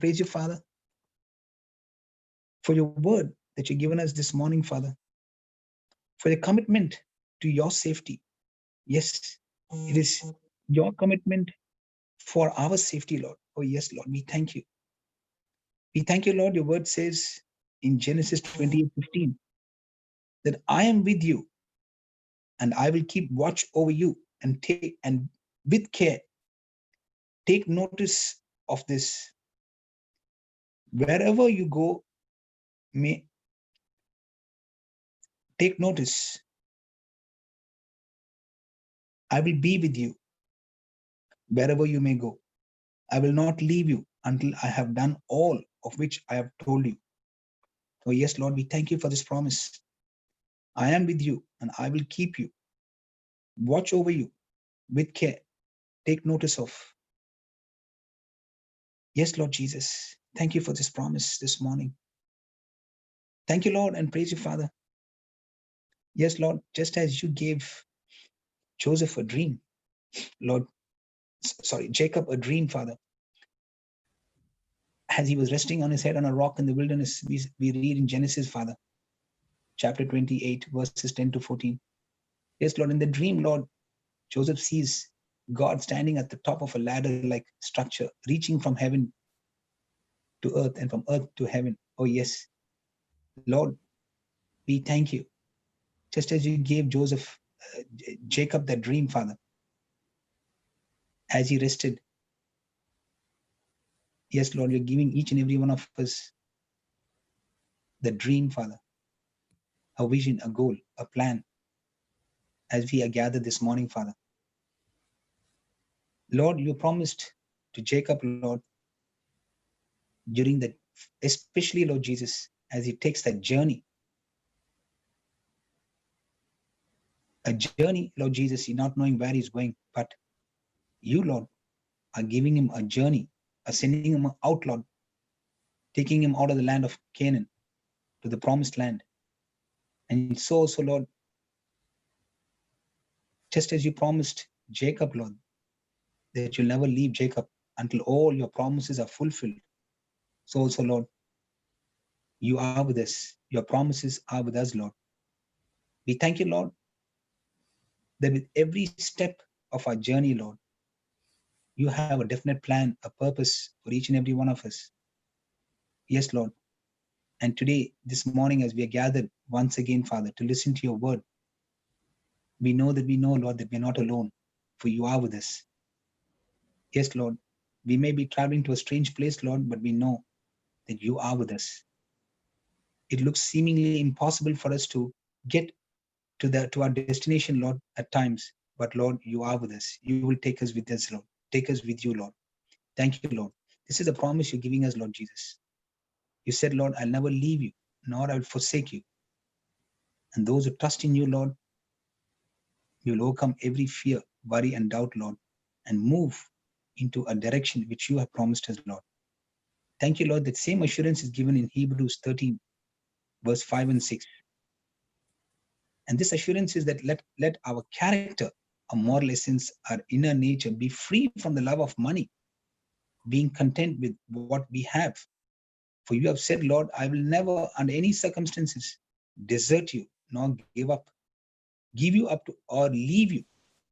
praise you, Father, for your word that you've given us this morning, Father, for your commitment to your safety. Yes, it is your commitment for our safety, Lord. Oh, yes, Lord, we thank you. We thank you, Lord. Your word says in Genesis 28:15 that I am with you and I will keep watch over you and with care take notice of this. Wherever you go, may take notice. I will be with you wherever you may go. I will not leave you until I have done all of which I have told you. Oh, yes, Lord, we thank you for this promise. I am with you and I will keep you, watch over you with care, take notice of. Yes, Lord Jesus, thank you for this promise this morning. Thank you, Lord, and praise you, Father. Yes, Lord, just as you gave Joseph a dream, Lord, Jacob a dream, Father, as he was resting on his head on a rock in the wilderness, we read in Genesis, Father, chapter 28, verses 10 to 14. Yes, Lord, in the dream, Lord, Joseph sees God standing at the top of a ladder-like structure, reaching from heaven to earth and from earth to heaven. Oh, yes. Lord, we thank you. Just as you gave Jacob that dream, Father, as he rested. Yes, Lord, you're giving each and every one of us the dream, Father, a vision, a goal, a plan, as we are gathered this morning, Father. Lord, you promised to Jacob, Lord, during that, especially, Lord Jesus, as he takes that journey, Lord Jesus, he's not knowing where he's going, but you, Lord, are giving him a journey, are sending him out, Lord, taking him out of the land of Canaan to the promised land. And so also, Lord, just as you promised Jacob, Lord, that you'll never leave Jacob until all your promises are fulfilled. So also, Lord, you are with us. Your promises are with us, Lord. We thank you, Lord, that with every step of our journey, Lord, you have a definite plan, a purpose for each and every one of us. Yes, Lord. And today, this morning, as we are gathered once again, Father, to listen to your word, we know, Lord, that we're not alone, for you are with us. Yes, Lord, we may be traveling to a strange place, Lord, but we know that you are with us. It looks seemingly impossible for us to get to our destination, Lord, at times. But Lord, you are with us. You will take us with us, Lord. Take us with you, Lord. Thank you, Lord. This is a promise you're giving us, Lord Jesus. You said, Lord, I'll never leave you, nor I will forsake you. And those who trust in you, Lord, you will overcome every fear, worry, and doubt, Lord, and move into a direction which you have promised us, Lord. Thank you, Lord. That same assurance is given in Hebrews 13, verse 5 and 6. And this assurance is that let our character, our moral essence, our inner nature be free from the love of money, being content with what we have. For you have said, Lord, I will never, under any circumstances, desert you, nor give you up to, or leave you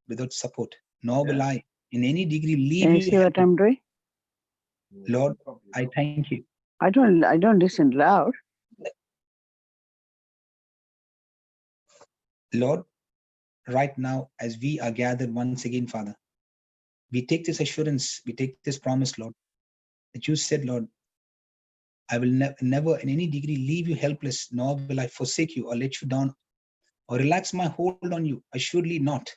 without support, nor will I in any degree leave Can you you. see what I'm doing? Lord, I thank you. I don't listen loud. Lord, right now, as we are gathered once again, Father, we take this assurance, we take this promise, Lord, that you said, Lord, I will never in any degree leave you helpless, nor will I forsake you or let you down or relax my hold on you. Assuredly not.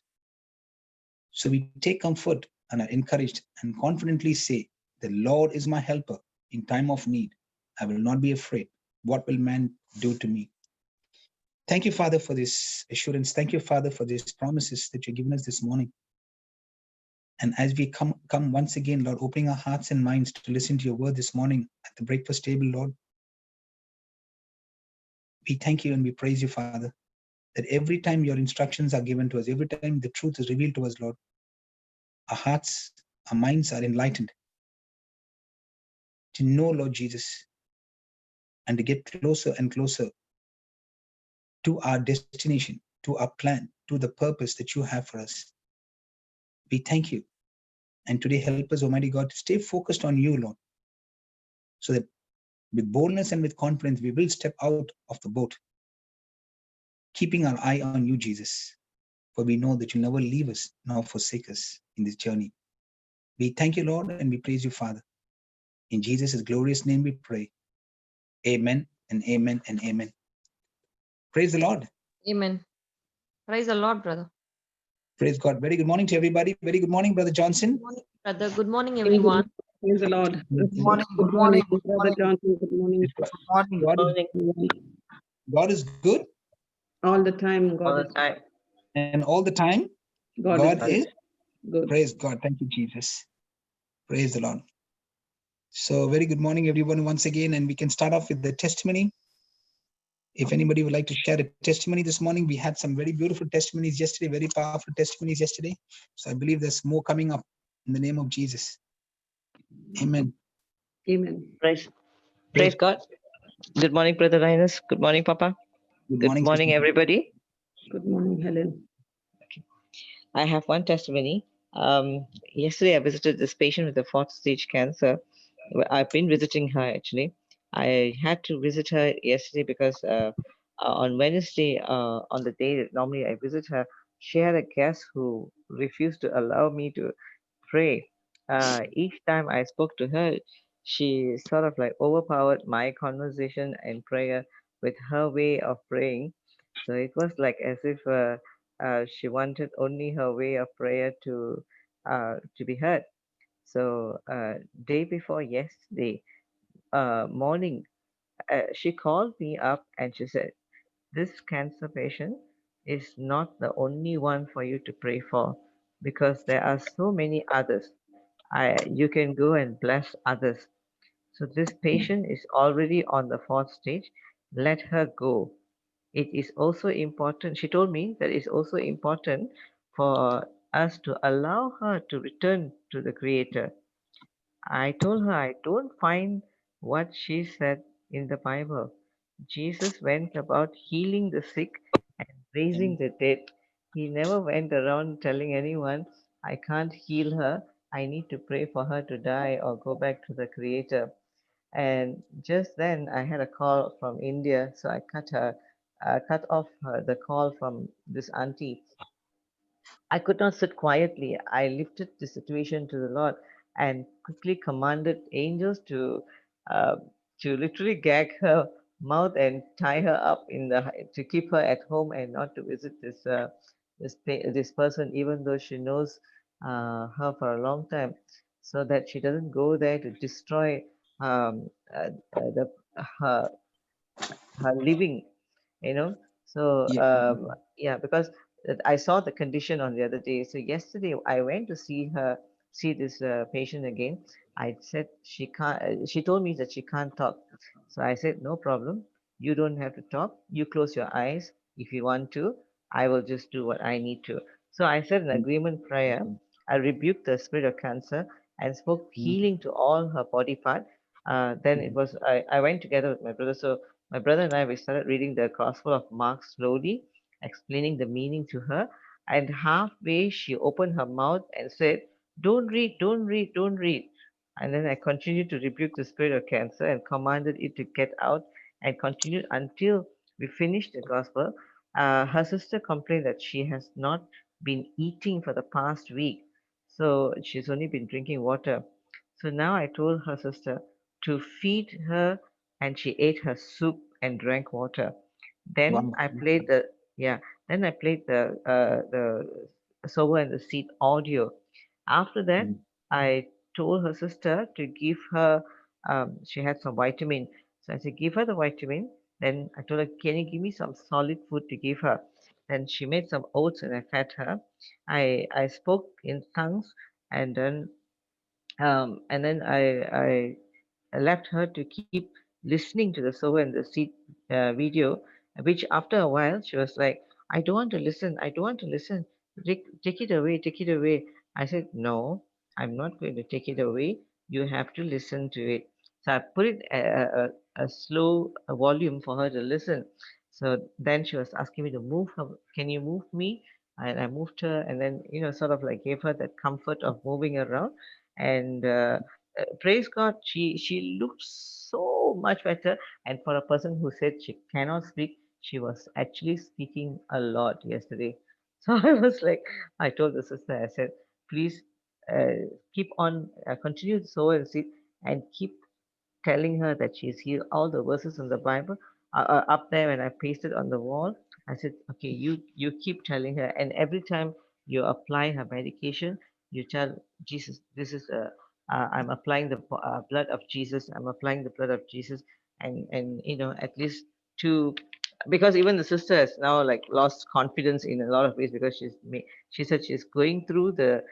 So we take comfort and are encouraged and confidently say, the Lord is my helper in time of need. I will not be afraid. What will man do to me? Thank you, Father, for this assurance. Thank you, Father, for these promises that you've given us this morning. And as we come once again, Lord, opening our hearts and minds to listen to your word this morning at the breakfast table, Lord, we thank you and we praise you, Father, that every time your instructions are given to us, every time the truth is revealed to us, Lord, our hearts, our minds are enlightened. to know, Lord Jesus, and to get closer and closer to our destination, to our plan, to the purpose that you have for us. We thank you. And today, help us, Almighty God, to stay focused on you, Lord, so that with boldness and with confidence, we will step out of the boat, keeping our eye on you, Jesus. For we know that you'll never leave us nor forsake us in this journey. We thank you, Lord, and we praise you, Father. In Jesus' glorious name we pray. Amen and amen and amen. Praise the Lord. Amen. Praise the Lord, brother. Praise God. Very good morning to everybody. Very good morning, Brother Johnson. Good morning, brother. Good morning, everyone. Praise the Lord. Good morning, good morning, good Brother morning, Johnson. Good morning. good morning. God is good. All the time, All God the is time. And all the time, God is good. Praise God. Thank you, Jesus. Praise the Lord. So very good morning, everyone, once again. And we can start off with the testimony. If anybody would like to share a testimony this morning, we had some very beautiful testimonies yesterday, very powerful testimonies yesterday. So I believe there's more coming up in the name of Jesus. Amen. Amen. Praise God. Good morning, Brother Linus. Good morning, Papa. Good morning, Sister. everybody. Good morning, Helen. I have one testimony. Yesterday, I visited this patient with the 4th stage cancer. I've been visiting her actually. I had to visit her yesterday because on Wednesday, on the day that normally I visit her, she had a guest who refused to allow me to pray. Each time I spoke to her, she sort of like overpowered my conversation and prayer with her way of praying. So it was like as if she wanted only her way of prayer to be heard. So day before yesterday morning, she called me up and she said, "This cancer patient is not the only one for you to pray for, because there are so many others. You can go and bless others. So this patient is already on the 4th stage. Let her go. It is also important," she told me, that it's also important for us to allow her to return to the Creator. I told her I don't find what she said in the Bible. Jesus went about healing the sick and raising the dead. He never went around telling anyone, "I can't heal her. I need to pray for her to die or go back to the Creator." And just then I had a call from India, so I cut off the call from this auntie. I could not sit quietly. I lifted the situation to the Lord and quickly commanded angels uh, to literally gag her mouth and tie her up to keep her at home and not to visit this person, even though she knows her for a long time, so that she doesn't go there to destroy um, uh, the her her living, you know. So Yeah. yeah, because I saw the condition on the other day. So yesterday I went to see this patient again. I said she can't, she told me that she can't talk. So I said, "No problem, you don't have to talk, you close your eyes if you want to. I will just do what I need to." So I said an agreement prayer. I rebuked the spirit of cancer and spoke healing to all her body part. Then it was I went together with my brother. So my brother and I, we started reading the Gospel of Mark slowly, explaining the meaning to her. And halfway, she opened her mouth and said, "Don't read, don't read, don't read." And then I continued to rebuke the spirit of cancer and commanded it to get out, and continued until we finished the Gospel. Her sister complained that she has not been eating for the past week. So she's only been drinking water. So now I told her sister to feed her, and she ate her soup and drank water. Then Wow. I played the yeah. Then I played the sower and the seed audio. After that, I told her sister to give her. She had some vitamin, so I said, "Give her the vitamin." Then I told her, "Can you give me some solid food to give her?" Then she made some oats and I fed her. I spoke in tongues, and then I left her to keep listening to the sower and the seed video, which after a while she was like, "I don't want to listen. I don't want to listen. Take it away. Take it away." I said, "No, I'm not going to take it away. You have to listen to it." So I put it a slow volume for her to listen. So then she was asking me to move her. Can you move me? And I moved her, and then sort of like gave her that comfort of moving around. And praise God, she looked so much better. And for a person who said she cannot speak, she was actually speaking a lot yesterday. So I was like, I told the sister, I said, please keep on, continue to sow and seed, and keep telling her that she's healed. All the verses in the Bible are up there, and I pasted on the wall. I said, okay, you keep telling her, and every time you apply her medication, you tell Jesus, this is I'm applying the blood of Jesus. I'm applying the blood of Jesus, and at least to, because even the sister has now like lost confidence in a lot of ways, because she said she's going through the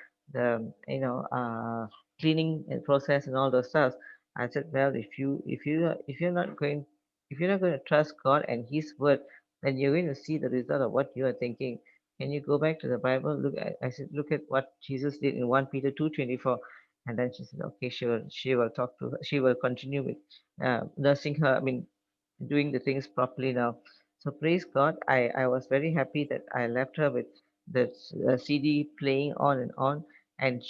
cleaning process and all those stuff. I said, well, if you're not going to trust God and His word, then you're going to see the result of what you are thinking. Can you go back to the Bible? I said, look at what Jesus did in 1 Peter 2:24. And then she said, okay, she will talk to her. She will continue with nursing her. I mean, doing the things properly now. So praise God. I was very happy that I left her with the CD playing on, and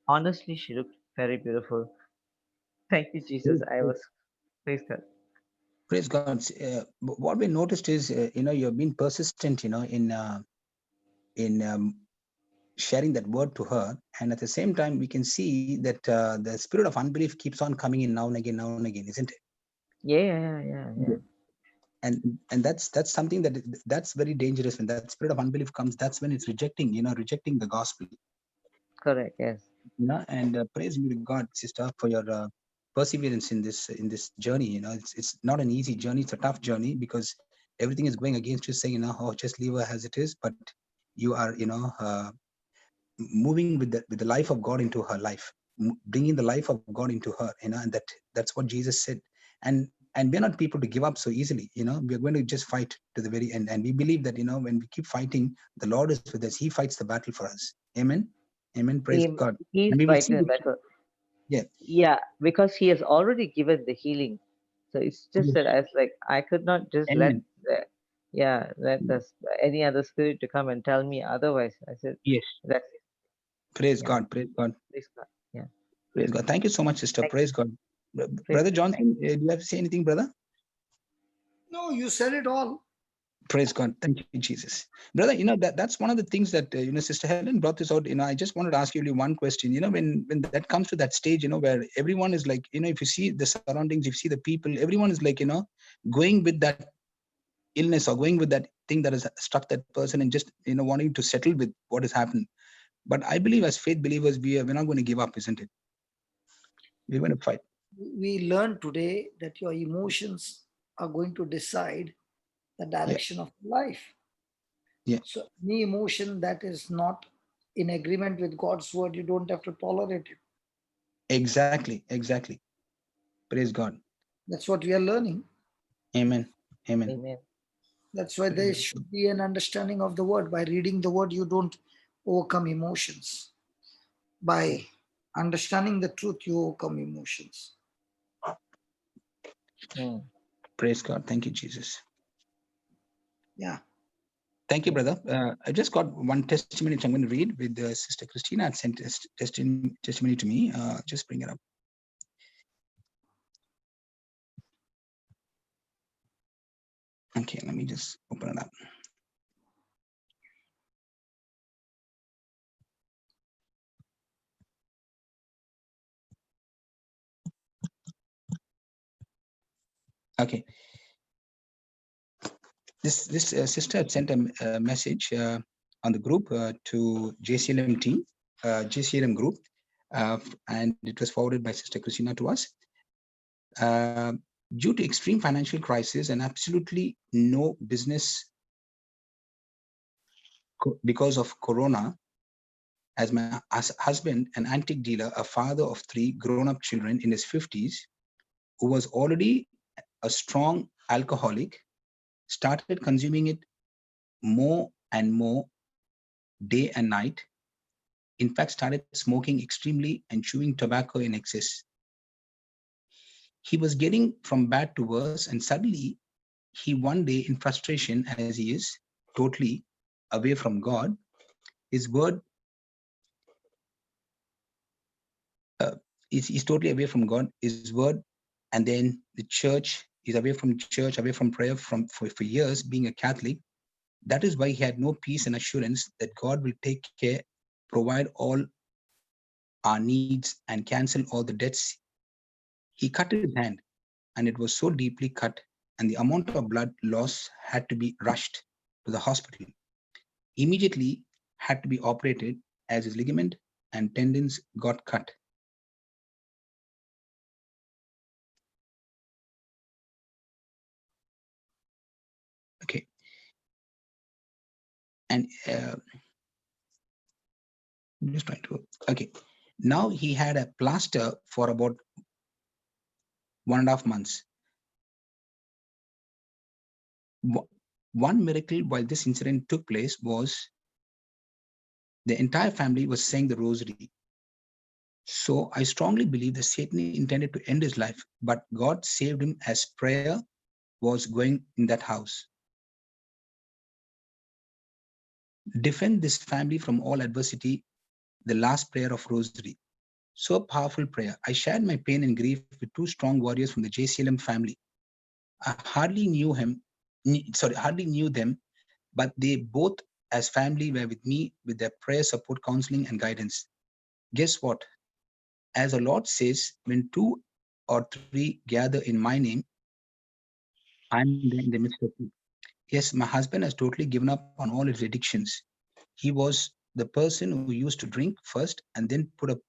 honestly, she looked very beautiful. Thank you, Jesus. I was praise God. Praise God. What we noticed is, you've been persistent, in sharing that word to her, and at the same time, we can see that the spirit of unbelief keeps on coming in now and again, isn't it? Yeah. And that's something that's very dangerous. When that spirit of unbelief comes, that's when it's rejecting the gospel. Correct. Yes. And praise be to God, sister, for your perseverance in this journey. It's not an easy journey. It's a tough journey, because everything is going against you, saying, oh, just leave her as it is. But you are, moving with the life of God into her life, bringing the life of God into her, and that's what Jesus said. And we're not people to give up so easily. We're going to just fight to the very end. And we believe that, when we keep fighting, the Lord is with us. He fights the battle for us. Amen. Praise God. He's And we will see fighting the battle. Yeah. Yeah, because He has already given the healing. So it's just that I could not just Amen. let any other spirit to come and tell me otherwise. I said, Yes. that's it. Praise Yeah. God. Praise God. Praise God. Yeah. Praise God. Thank you so much, sister. Praise God. Praise Brother God. Johnson, do you have to say anything, brother? No, you said it all. Praise God. Thank you, Jesus. Brother, that's one of the things that, Sister Helen brought this out. I just wanted to ask you only one question. When that comes to that stage, where everyone is like, if you see the surroundings, if you see the people, everyone is like, going with that illness or going with that thing that has struck that person, and just, wanting to settle with what has happened. But I believe as faith believers, we're not going to give up, isn't it? We're going to fight. We learned today that your emotions are going to decide the direction of life. Yeah. So any emotion that is not in agreement with God's word, you don't have to tolerate it. Exactly. Praise God. That's what we are learning. Amen. That's why there should be an understanding of the word. By reading the word, you don't overcome emotions. By understanding the truth, you overcome emotions. Praise God. Thank you, Jesus. Yeah. Thank you, brother. I just got one testimony which I'm going to read with Sister Christina had sent testimony to me. Just bring it up. Okay, let me just open it up. Okay. This sister had sent a message on the group to JCILM team, JCILM group, and it was forwarded by Sister Christina to us. Due to extreme financial crisis and absolutely no business because of Corona, as my husband, an antique dealer, a father of 3 grown-up children in his 50s, who was already a strong alcoholic, started consuming it more and more day and night. In fact, started smoking extremely and chewing tobacco in excess. He was getting from bad to worse, and suddenly he one day, in frustration, as he is totally away from God, his word he's totally away from God, his word, and then the church. He's away from church, away from prayer for years, being a Catholic. That is why he had no peace and assurance that God will take care, provide all our needs, and cancel all the debts. He cut his hand, and it was so deeply cut, and the amount of blood loss had to be rushed to the hospital. Immediately had to be operated as his ligament and tendons got cut. Okay. And I'm just trying to, okay. Now he had a plaster for about 1.5 months. One miracle while this incident took place was the entire family was saying the rosary. So I strongly believe that Satan intended to end his life, but God saved him as prayer was going in that house. Defend this family from all adversity, the last prayer of rosary. So powerful prayer. I shared my pain and grief with two strong warriors from the JCILM family. I hardly knew them, but they both as family were with me with their prayer, support, counseling, and guidance. Guess what? As the Lord says, when 2 or 3 gather in my name, I'm there in the midst of you. Yes, my husband has totally given up on all his addictions. He was the person who used to drink first and then put a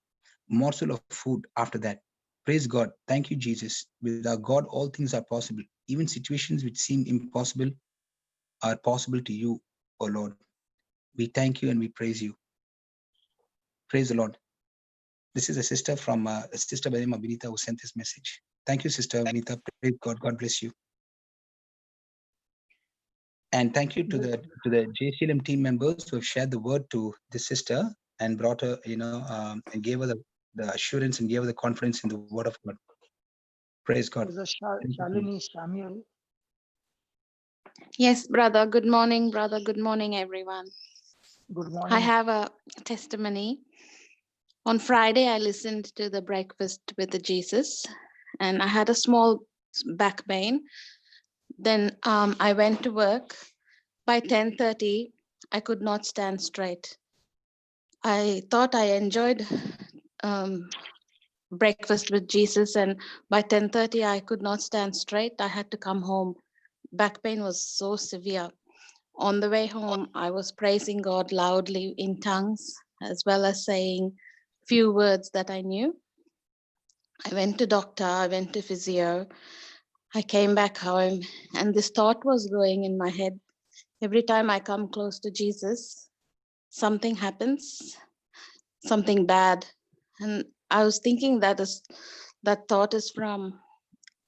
morsel of food after that. Praise God. Thank you, Jesus. With our God, all things are possible. Even situations which seem impossible are possible to you, O Lord. We thank you and we praise you. Praise the Lord. This is a sister from a sister by the name of Vinita who sent this message. Thank you, Sister Vinita. Praise God. God bless you. And thank you to the JCLM team members who have shared the word to this sister and brought her, and gave her the assurance and gave her the confidence in the word of God. Praise God. Shalini Samuel. Yes, brother. Good morning, brother. Good morning, everyone. Good morning. I have a testimony. On Friday, I listened to the Breakfast with the Jesus, and I had a small back pain. Then I went to work. By 10:30, I could not stand straight. I thought I enjoyed Breakfast with Jesus, and by 10:30, I could not stand straight. I had to come home. Back pain was so severe. On the way home, I was praising God loudly in tongues, as well as saying few words that I knew. I went to doctor, I went to physio. I came back home, and this thought was going in my head. Every time I come close to Jesus, something happens, something bad. And I was thinking that thought is from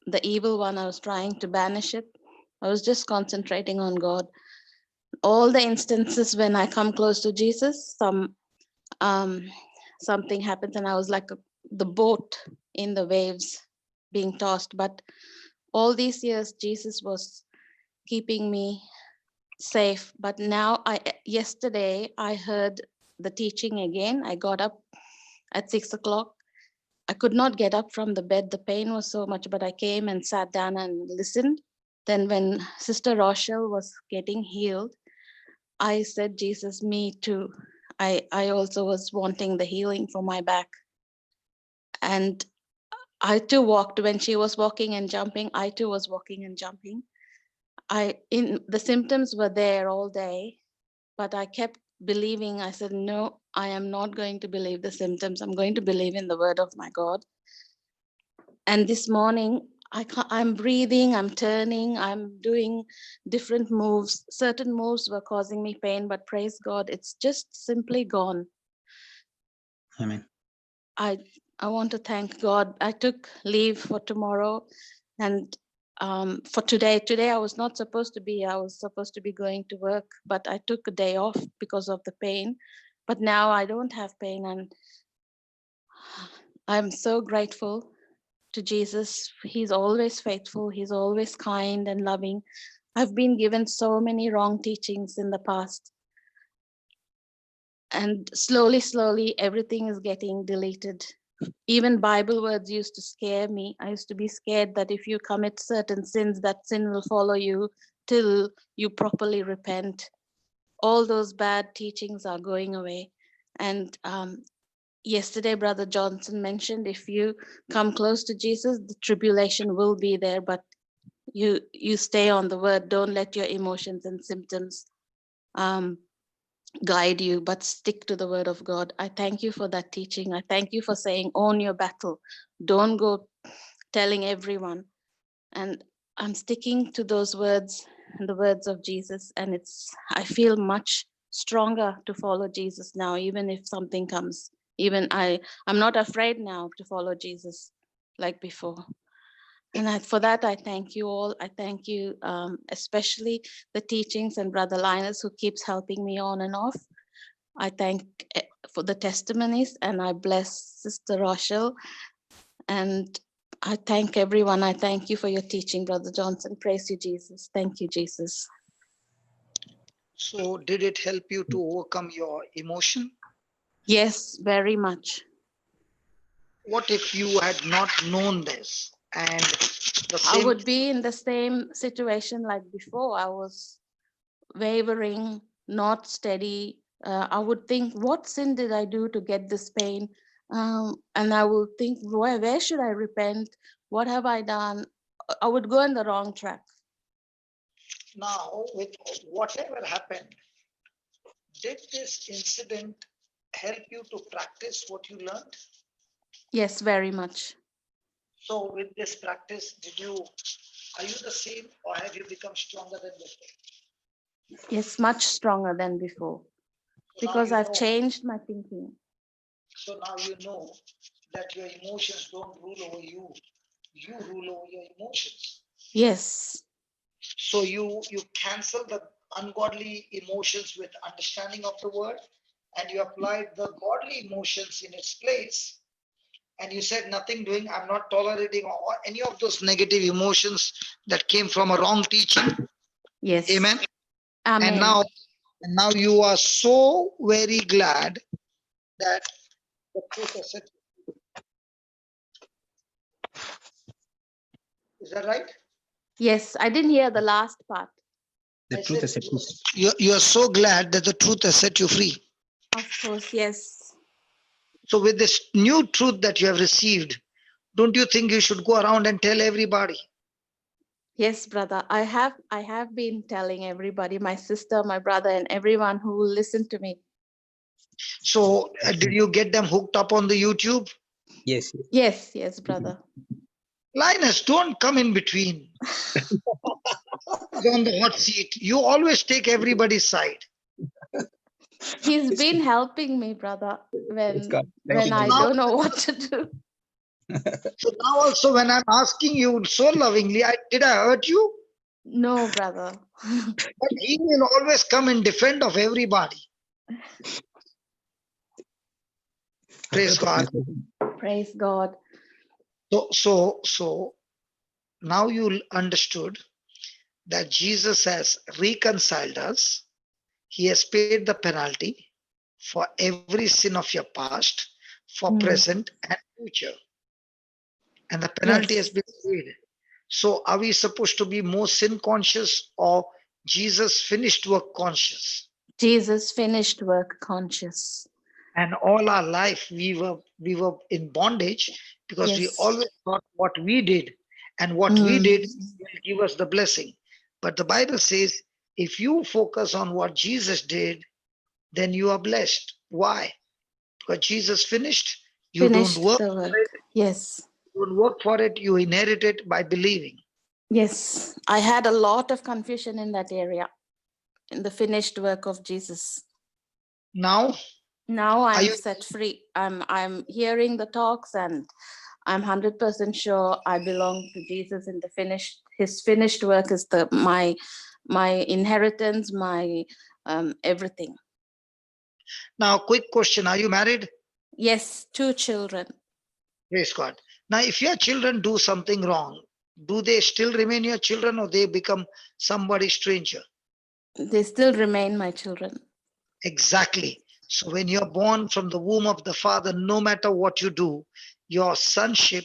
the evil one. I was trying to banish it. I was just concentrating on God. All the instances when I come close to Jesus, something happens, and I was like the boat in the waves being tossed. But all these years, Jesus was keeping me safe. But now, yesterday, I heard the teaching again. I got up at 6 o'clock. I could not get up from the bed. The pain was so much, but I came and sat down and listened. Then when Sister Rochelle was getting healed, I said, Jesus, me too. I also was wanting the healing for my back. And I too walked. When she was walking and jumping, I too was walking and jumping. The symptoms were there all day, but I kept believing. I said, no, I am not going to believe the symptoms. I'm going to believe in the word of my God. And this morning, I'm breathing, I'm turning, I'm doing different moves. Certain moves were causing me pain, but praise God, it's just simply gone. Amen. I want to thank God. I took leave for tomorrow, and for today. Today I was not supposed to be. I was supposed to be going to work, but I took a day off because of the pain. But now I don't have pain, and I'm so grateful to Jesus. He's always faithful. He's always kind and loving. I've been given so many wrong teachings in the past. And slowly, everything is getting deleted. Even Bible words used to scare me. I used to be scared that if you commit certain sins, that sin will follow you till you properly repent. All those bad teachings are going away. And yesterday, Brother Johnson mentioned, if you come close to Jesus, the tribulation will be there, but you stay on the word. Don't let your emotions and symptoms guide you, but stick to the word of God. I thank you for that teaching. I thank you for saying, own your battle. Don't go telling everyone. And I'm sticking to those words and the words of Jesus. And I feel much stronger to follow Jesus now, even if something comes. Even I'm not afraid now to follow Jesus like before. And for that, I thank you all. I thank you, especially the teachings and Brother Linus, who keeps helping me on and off. I thank for the testimonies, and I bless Sister Rochelle. And I thank everyone. I thank you for your teaching, Brother Johnson. Praise you, Jesus. Thank you, Jesus. So did it help you to overcome your emotion? Yes, very much. What if you had not known this and the I same? would be in the same situation like before. I was wavering, not steady. I would think, what sin did I do to get this pain? And I would think, where should I repent? What have I done? I would go in the wrong track. Now, with whatever happened, did this incident help you to practice what you learned? Yes, very much. So with this practice, are you the same, or have you become stronger than before? Yes, much stronger than before, because I've changed my thinking. So now you know that your emotions don't rule over you. You rule over your emotions. Yes. So you cancel the ungodly emotions with understanding of the word, and you applied the godly emotions in its place. And you said, nothing doing, I'm not tolerating or any of those negative emotions that came from a wrong teaching. Yes. Amen. Amen. And now you are so very glad that the truth has set you. Is that right? Yes, I didn't hear the last part. The truth has set you. You are so glad that the truth has set you free. Of course, yes. So with this new truth that you have received, don't you think you should go around and tell everybody? Yes, brother. I have been telling everybody, my sister, my brother, and everyone who will listen to me. So did you get them hooked up on the YouTube? Yes. Yes, brother. Linus, don't come in between. On the hot seat. You always take everybody's side. He's been helping me, brother, when I don't know what to do. So now also when I'm asking you so lovingly, did I hurt you? No, brother. But he will always come in defense of everybody. Praise God. Praise God. So now you understood that Jesus has reconciled us. He has paid the penalty for every sin of your past, for present and future. And the penalty has been paid. So are we supposed to be more sin conscious or Jesus finished work conscious? Jesus finished work conscious. And all our life we were in bondage because we always thought what we did and what we did will give us the blessing. But the Bible says if you focus on what Jesus did, then you are blessed. Why? Because Jesus finished. You don't work for it. Yes. You don't work for it. You inherit it by believing. Yes. I had a lot of confusion in that area, in the finished work of Jesus. Now I'm set free. I'm hearing the talks, and I'm 100% sure I belong to Jesus. In his finished work is my inheritance, my everything. Now, quick question: are you married? Yes, 2 children. Praise God. Now, if your children do something wrong, do they still remain your children or they become somebody stranger? They still remain my children. Exactly. So when you're born from the womb of the Father, no matter what you do, your sonship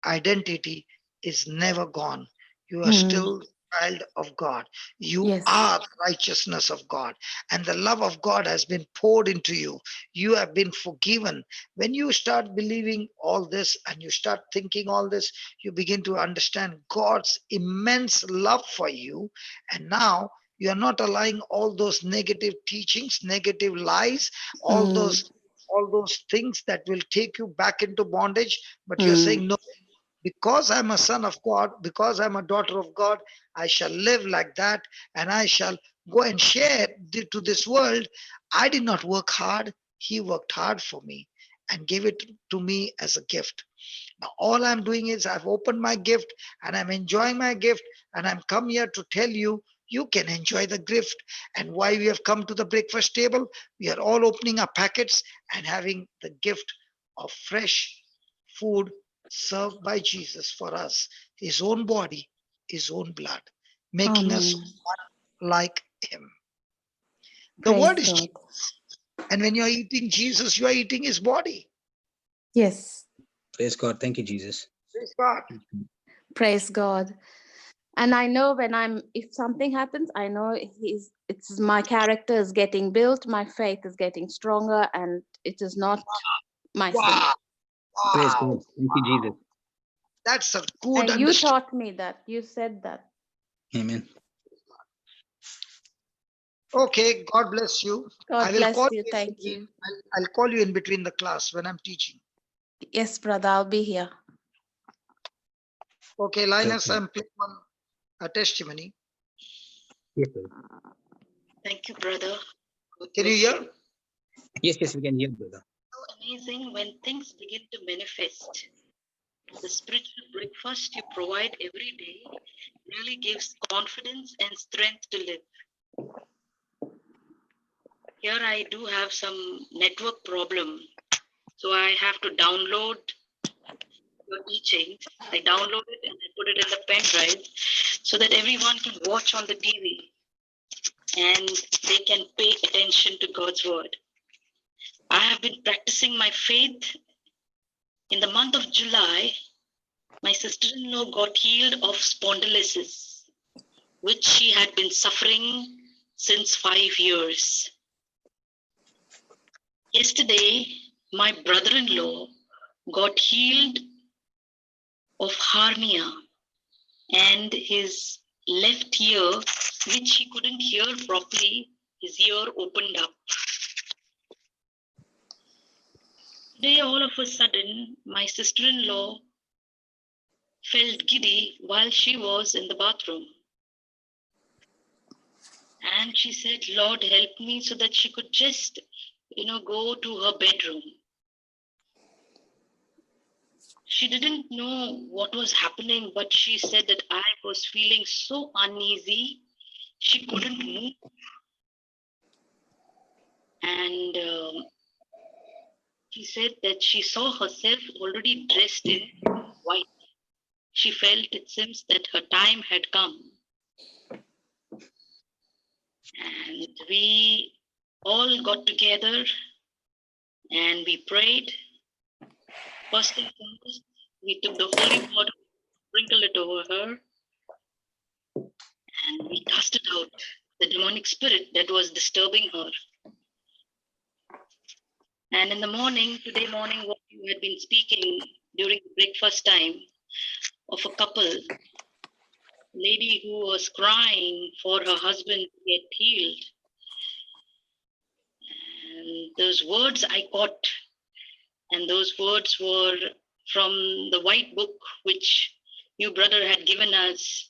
identity is never gone. You are still child of God. You Yes. are the righteousness of God. And the love of God has been poured into you. You have been forgiven. When you start believing all this and you start thinking all this, you begin to understand God's immense love for you. And now you are not allowing all those negative teachings, negative lies, all those things that will take you back into bondage. But you're saying, no, because I'm a son of God, because I'm a daughter of God, I shall live like that and I shall go and share to this world. I did not work hard. He worked hard for me and gave it to me as a gift. Now, all I'm doing is I've opened my gift and I'm enjoying my gift, and I'm come here to tell you, you can enjoy the gift. And why we have come to the breakfast table, we are all opening our packets and having the gift of fresh food served by Jesus for us, his own body, his own blood, making us one like him. The Praise word is God. Jesus. And when you're eating Jesus, you are eating his body. Yes. Praise God. Thank you, Jesus. Praise God. Praise God. And I know if something happens, I know it's my character is getting built, my faith is getting stronger, and it is not my sin. Wow. Praise Wow. God. Thank you, Jesus. That's a good And you understanding. taught me that. You said that. Amen. Okay, God bless you. I God will bless call you. you in Thank between. you. I'll call you in between the class when I'm teaching. Yes, brother, I'll be here. Okay, Praise Linus, God. I'm playing a testimony. Yes, sir. Thank you, brother. God Can you bless hear? Yes, we can hear, brother. So amazing when things begin to manifest. The spiritual breakfast you provide every day really gives confidence and strength to live. Here I do have some network problem. So I have to download your teachings. I download it and I put it in the pen drive so that everyone can watch on the TV and they can pay attention to God's word. I have been practicing my faith. In the month of July, my sister-in-law got healed of spondylosis, which she had been suffering since 5 years. Yesterday, my brother-in-law got healed of hernia, and his left ear, which he couldn't hear properly, his ear opened up. Today, all of a sudden, my sister-in-law felt giddy while she was in the bathroom. And she said, Lord, help me, so that she could just, go to her bedroom. She didn't know what was happening, but she said that I was feeling so uneasy, she couldn't move. And she said that she saw herself already dressed in white. She felt, it seems, that her time had come. And we all got together and we prayed. First thing first, we took the holy water, sprinkled it over her, and we casted out the demonic spirit that was disturbing her. And in the morning, today morning, what you had been speaking during the breakfast time of a couple, lady who was crying for her husband to get healed. And those words I caught, and those words were from the white book which you, brother, had given us.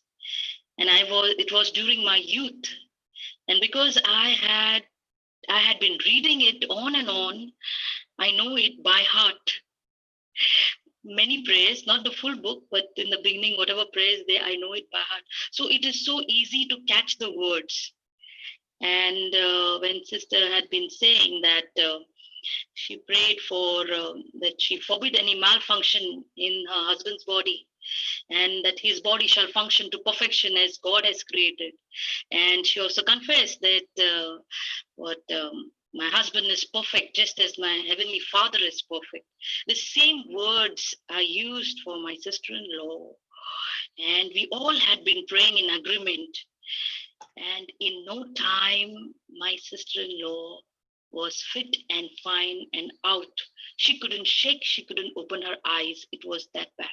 And it was during my youth. And because I had been reading it on and on, I know it by heart. Many prayers, not the full book, but in the beginning, whatever prayers there, I know it by heart. So it is so easy to catch the words. And when sister had been saying that She prayed for that she forbid any malfunction in her husband's body, and that his body shall function to perfection as God has created. And she also confessed that my husband is perfect, just as my heavenly Father is perfect. The same words are used for my sister-in-law, and we all had been praying in agreement. And in no time, my sister-in-law was fit and fine and out. She couldn't shake, she couldn't open her eyes. It was that bad.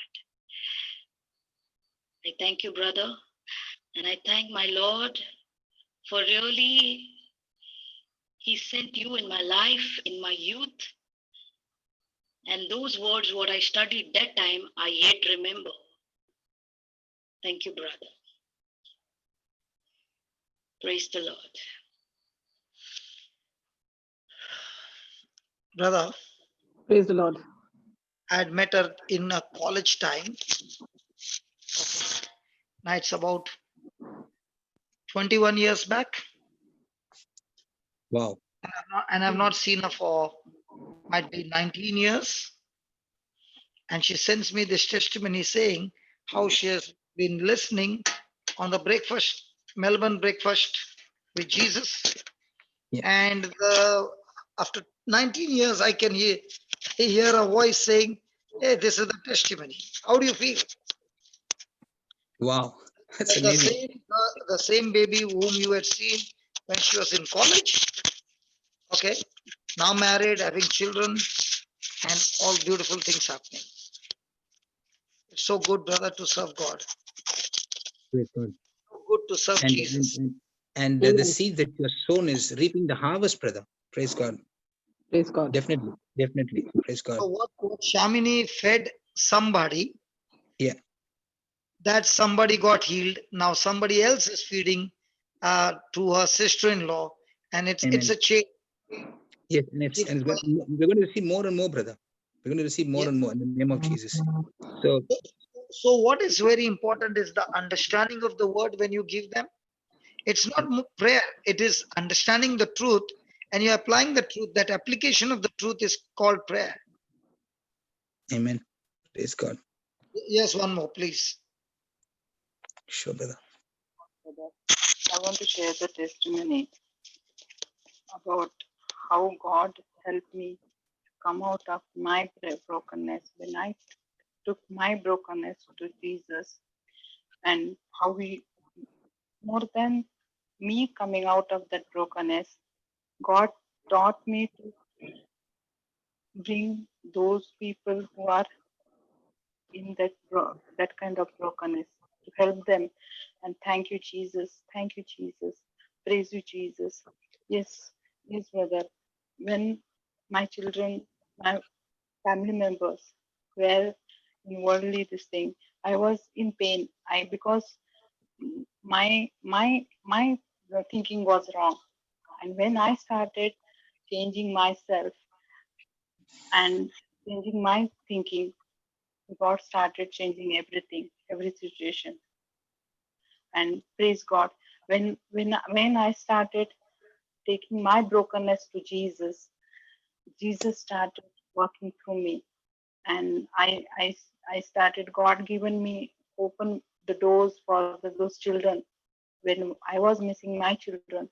I thank you, brother, and I thank my Lord for really, He sent you in my life, in my youth. And those words, what I studied that time, I yet remember. Thank you, brother. Praise the Lord. Brother, Praise the Lord. I had met her in a college time. Now it's about 21 years back. Wow. And I've not seen her for, might be 19 years. And she sends me this testimony saying how she has been listening on the breakfast, Melbourne breakfast with Jesus. Yeah. And after 19 years, I can hear a voice saying, hey, this is the testimony. How do you feel? Wow. That's The amazing. same baby whom you had seen when she was in college, okay, now married, having children, and all beautiful things happening. It's so good, brother, to serve God. Praise God. So good to serve Jesus. And the seed that you have sown is reaping the harvest, brother. Praise God. Praise God. Definitely. Definitely. Praise God. So what Shamini fed somebody, Yeah. that somebody got healed. Now somebody else is feeding to her sister-in-law, and it's Amen. a chain. Yes, and we're going to receive more and more, brother. We're going to receive more and more in the name of Jesus. So what is very important is the understanding of the word when you give them. It's not prayer, it is understanding the truth, and you're applying the truth. That application of the truth is called prayer. Amen. Praise God. Yes, one more, please. Sure, brother. I want to share the testimony about how God helped me come out of my brokenness when I took my brokenness to Jesus, and how He, more than me coming out of that brokenness, God taught me to bring those people who are in that kind of brokenness, to help them. And thank you, Jesus. Thank you, Jesus. Praise you, Jesus. Yes, brother. When my children, my family members were in worldly this thing, I was in pain. Because my thinking was wrong. And when I started changing myself and changing my thinking, God started changing everything, every situation. And praise God, when I started taking my brokenness to Jesus, Jesus started working through me, and I started. God given me, open the doors for those children. When I was missing my children,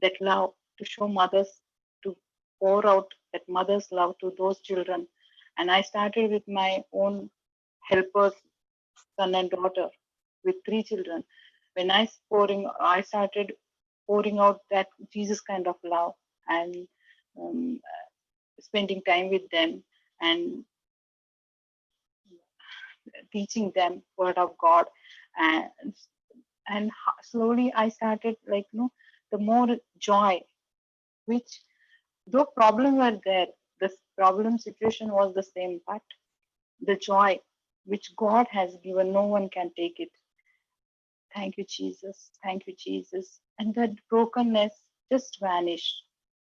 that love to show mothers, to pour out that mother's love to those children. And I started with my own helpers, son and daughter, with 3 children. When I started pouring out that Jesus kind of love, and spending time with them and teaching them word of God, and slowly I started, the more joy, which though problems were there, the problem situation was the same, but the joy which God has given, no one can take it. Thank you, Jesus. Thank you, Jesus. And that brokenness just vanished.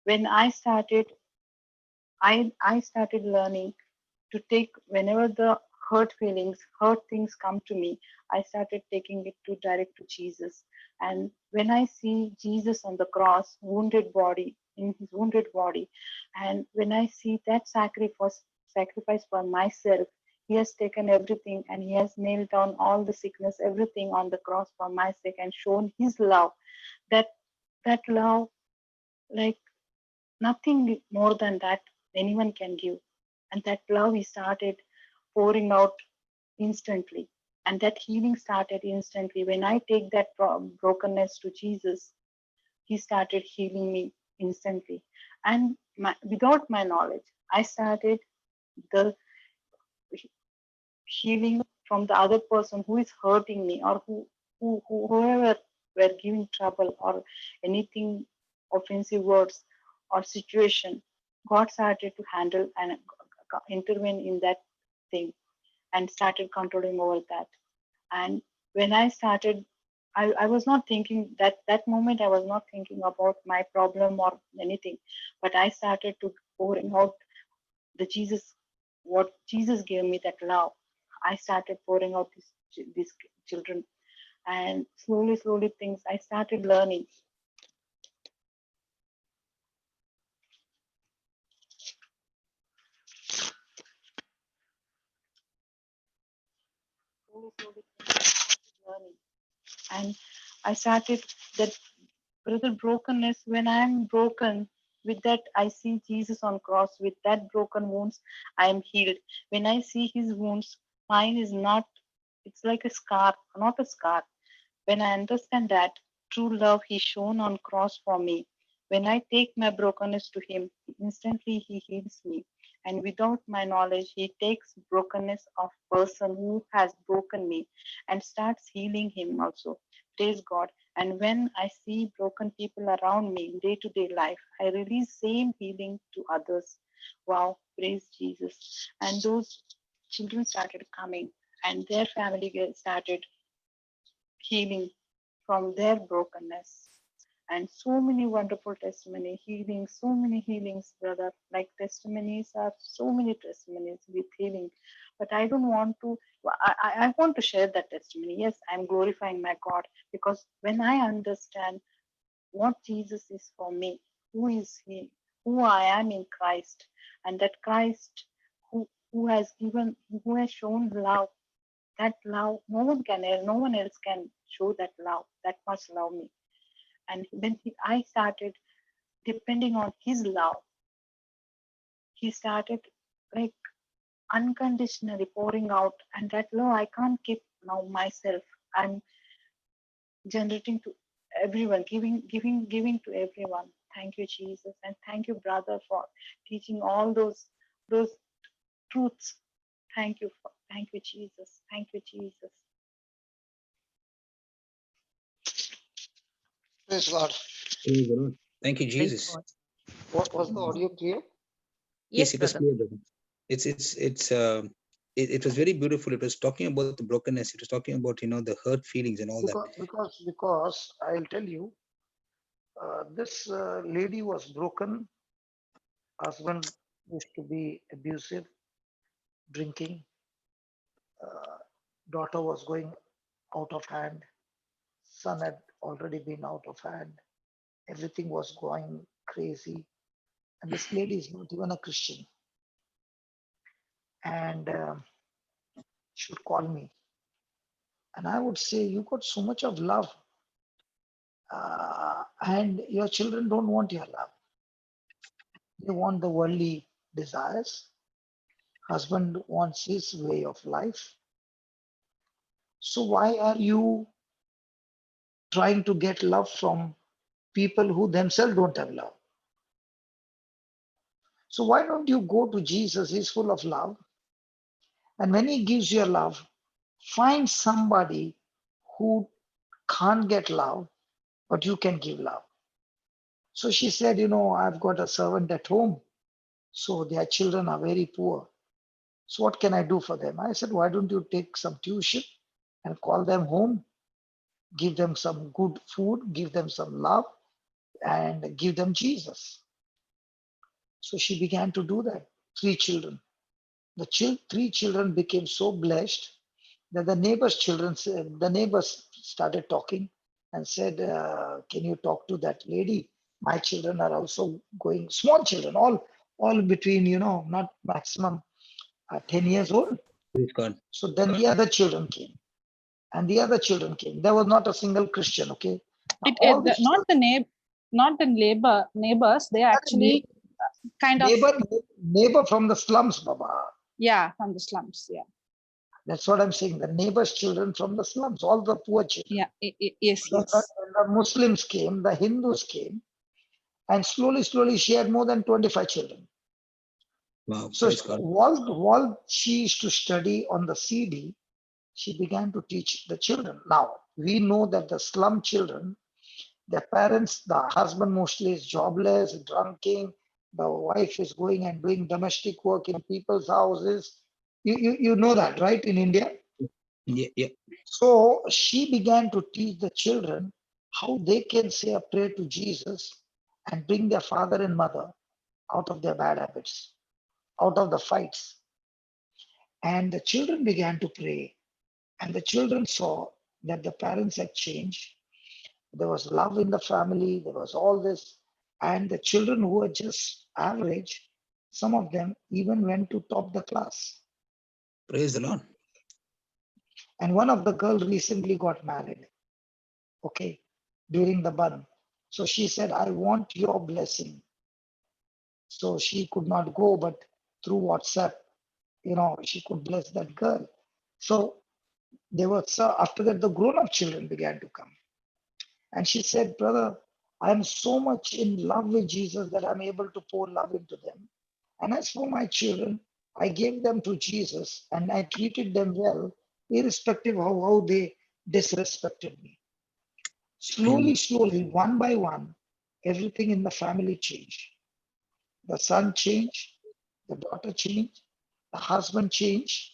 When I started learning to take, whenever the hurt things come to me, I started taking it direct to Jesus. And when I see Jesus on the cross, wounded body, in his wounded body. And when I see that sacrifice for myself, he has taken everything and he has nailed down all the sickness, everything on the cross for my sake and shown his love. That love, like nothing more than that anyone can give. And that love he started pouring out instantly. And that healing started instantly. When I take that brokenness to Jesus, he started healing me instantly. And without my knowledge, I started the healing from the other person who is hurting me, or whoever were giving trouble or anything, offensive words or situation. God started to handle and intervene in that thing and started controlling over that. And when I started, I was not thinking that moment, I was not thinking about my problem or anything, but I started to pouring out the Jesus, what Jesus gave me, that love. I started pouring out these children, and slowly things I started learning. Slowly things I started learning, and I started that brother brokenness. When I am broken, with that I see Jesus on cross. With that broken wounds, I am healed. When I see his wounds, mine is not. It's like a scar, not a scar. When I understand that true love he shown on cross for me, when I take my brokenness to him, instantly he heals me. And without my knowledge, he takes brokenness of person who has broken me and starts healing him also. Praise God. And when I see broken people around me in day-to-day life, I release same healing to others. Wow, praise Jesus. And those children started coming and their family started healing from their brokenness. And so many wonderful testimony, healing, so many healings, brother. Like testimonies are so many testimonies with healing. But I don't want to, I want to share that testimony. Yes, I'm glorifying my God, because when I understand what Jesus is for me, who is he, who I am in Christ, and that Christ who has given, who has shown love, that love, no one else can show that love, that much love me. And when I started depending on his love, he started like unconditionally pouring out, and that love I can't keep now myself. I'm generating to everyone, giving to everyone. Thank you, Jesus, and thank you, brother, for teaching all those truths. Thank you, Jesus. Thank you, Jesus. Praise God. Praise the Lord. Thank you, Praise Jesus. God. What was the audio clear? Yes, Yes, it was brother. clear, brother. It was very beautiful. It was talking about the brokenness. It was talking about, the hurt feelings and all that. Because I'll tell you, this lady was broken. Husband used to be abusive, drinking. Daughter was going out of hand. Son had already been out of hand. Everything was going crazy. And this lady is not even a Christian. And she would call me. And I would say, you got so much of love. And your children don't want your love. They want the worldly desires. Husband wants his way of life. So why are you trying to get love from people who themselves don't have love? So why don't you go to Jesus? He's full of love. And when he gives you love, find somebody who can't get love, but you can give love. So she said, I've got a servant at home. So their children are very poor. So what can I do for them? I said, why don't you take some tuition and call them home, give them some good food, give them some love, and give them Jesus. So she began to do that. 3 children. The 3 children became so blessed that the neighbors started talking and said, can you talk to that lady? My children are also going, small children, all between, not maximum 10 years old. Praise God. So then the other children came, and the other children came. There was not a single Christian, okay? Now, all the Not the neighbors. They actually kind of neighbor from the slums, Baba. from the slums. Yeah. That's what I'm saying. The neighbors' children from the slums, all the poor children. Yeah. Yes. When the Muslims came, the Hindus came, and slowly, she had more than 25 children. Wow. So Praise God. while she used to study on the CD, she began to teach the children. Now, we know that the slum children, their parents, the husband mostly is jobless, drinking, the wife is going and doing domestic work in people's houses. You know that, right, in India? Yeah. So she began to teach the children how they can say a prayer to Jesus and bring their father and mother out of their bad habits, out of the fights. And the children began to pray, and the children saw that the parents had changed. There was love in the family, there was all this. And the children who were just average, some of them even went to top the class. Praise the Lord. And one of the girls recently got married, okay, during the Ban. So she said, I want your blessing. So she could not go, but through WhatsApp, she could bless that girl. So after that, the grown-up children began to come. And she said, brother, I'm so much in love with Jesus that I'm able to pour love into them. And as for my children, I gave them to Jesus and I treated them well, irrespective of how they disrespected me. Slowly, one by one, everything in the family changed. The son changed, the daughter changed, the husband changed.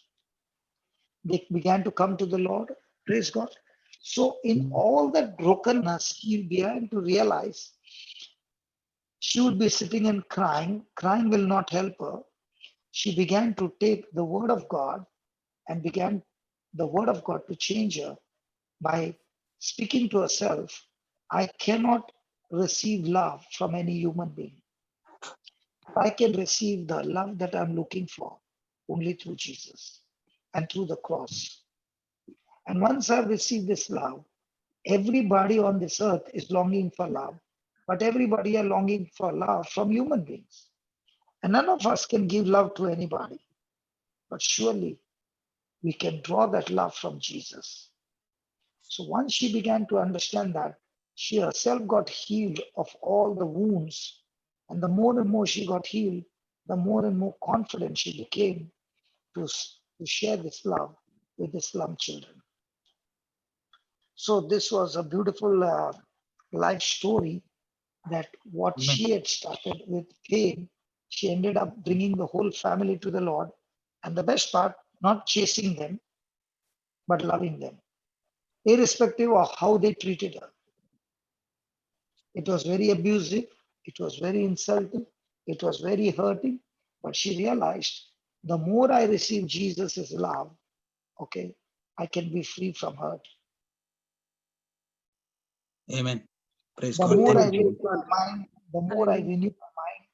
They began to come to the Lord. Praise God. So in all that brokenness, he began to realize she would be sitting and crying. Crying will not help her. She began to take the word of God and began the word of God to change her by speaking to herself, I cannot receive love from any human being. I can receive the love that I'm looking for only through Jesus and through the cross. And once I've received this love, everybody on this earth is longing for love, but everybody are longing for love from human beings. And none of us can give love to anybody, but surely we can draw that love from Jesus. So once she began to understand that, she herself got healed of all the wounds. And the more and more she got healed, the more and more confident she became to share this love with the slum children. So this was a beautiful life story that what she had started with pain, she ended up bringing the whole family to the Lord. And the best part, not chasing them, but loving them, irrespective of how they treated her. It was very abusive. It was very insulting. It was very hurting. But she realized the more I receive Jesus' love, okay, I can be free from hurt. Amen. Praise The God. more I Thank you. renew my mind, the more I renew my mind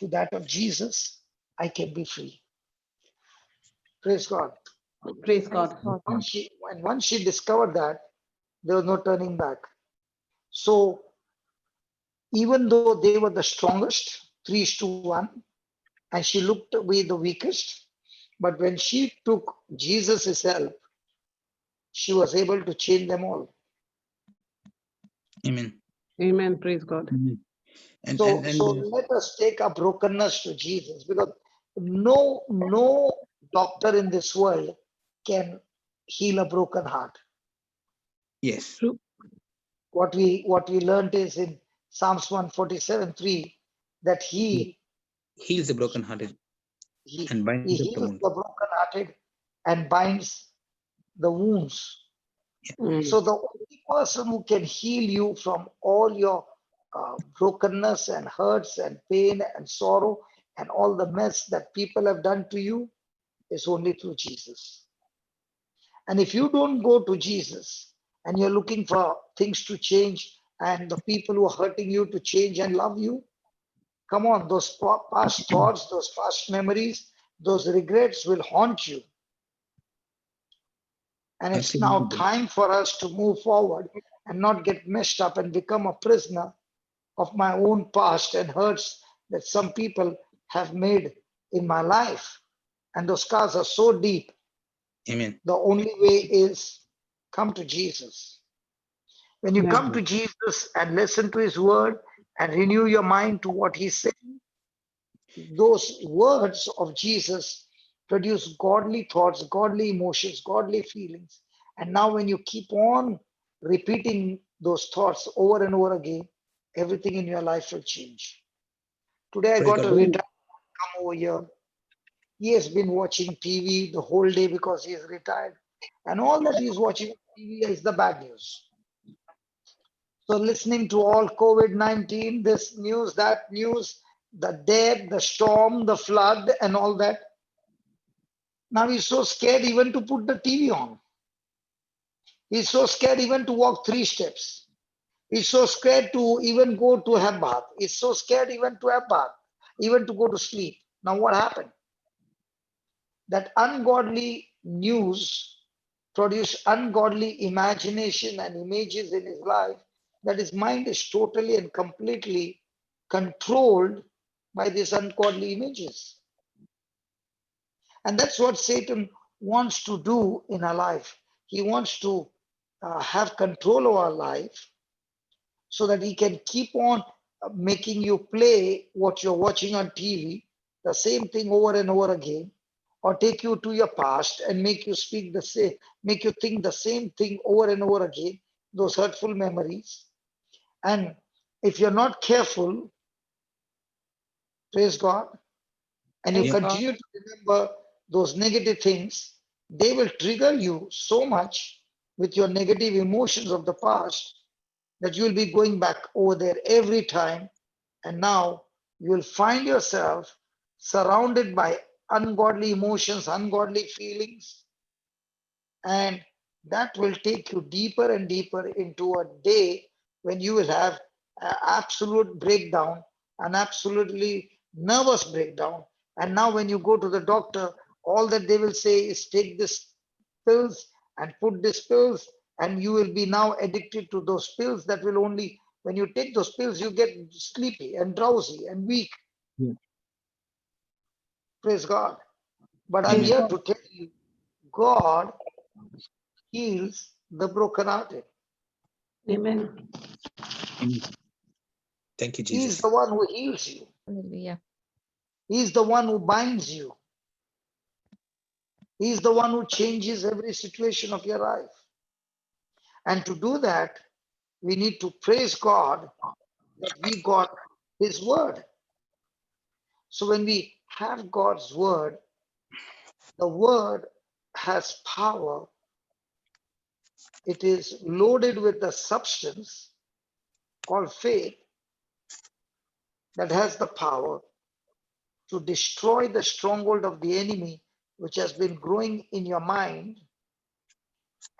to that of Jesus, I can be free. Praise God. Praise God. Once she discovered that, there was no turning back. So even though they were the strongest, 3:1, and she looked to be the weakest, but when she took Jesus' help, she was able to change them all. Amen. Amen. Praise God. Amen. So let us take our brokenness to Jesus, because no doctor in this world can heal a broken heart. Yes. True. What we learned is in Psalms 147:3 that he heals the brokenhearted and binds he up the heals wound. the brokenhearted and binds the wounds. So the only person who can heal you from all your brokenness and hurts and pain and sorrow and all the mess that people have done to you is only through Jesus. And if you don't go to Jesus and you're looking for things to change and the people who are hurting you to change and love you. Come on, those past thoughts, those past memories, those regrets will haunt you. And it's now time for us to move forward and not get messed up and become a prisoner of my own past and hurts that some people have made in my life. And those scars are so deep. Amen. The only way is come to Jesus. When you Yes, come to Jesus and listen to his word and renew your mind to what he's saying, those words of Jesus produce godly thoughts, godly emotions, godly feelings. And now when you keep on repeating those thoughts over and over again, everything in your life will change. Today I Praise got God. a retired come over here. He has been watching TV the whole day because he is retired. And all that he is watching on TV is the bad news. So listening to all COVID-19, this news, that news, the death, the storm, the flood, and all that. Now he's so scared even to put the TV on. He's so scared even to walk 3 steps. He's so scared to even go to have bath. He's so scared even to have bath, even to go to sleep. Now what happened? That ungodly news produced ungodly imagination and images in his life, that his mind is totally and completely controlled by these ungodly images. And that's what Satan wants to do in our life. He wants to have control of our life so that he can keep on making you play what you're watching on TV, the same thing over and over again, or take you to your past and make you speak the same, make you think the same thing over and over again, those hurtful memories. And if you're not careful, praise God, and you Praise God. continue to remember those negative things, they will trigger you so much with your negative emotions of the past that you will be going back over there every time. And now you will find yourself surrounded by ungodly emotions, ungodly feelings. And that will take you deeper and deeper into a day when you will have an absolute breakdown, an absolutely nervous breakdown. And now when you go to the doctor, all that they will say is take this pills and put this pills, and you will be now addicted to those pills that will only, when you take those pills, you get sleepy and drowsy and weak. Yeah. Praise God. But I'm Amen. here to tell you, God heals the brokenhearted. Amen. Amen. Thank you, He's Jesus. the one who heals you. Hallelujah. He's the one who binds you. He's the one who changes every situation of your life. And to do that, we need to praise God that we got his word. So when we have God's word, the word has power. It is loaded with the substance called faith that has the power to destroy the stronghold of the enemy, which has been growing in your mind,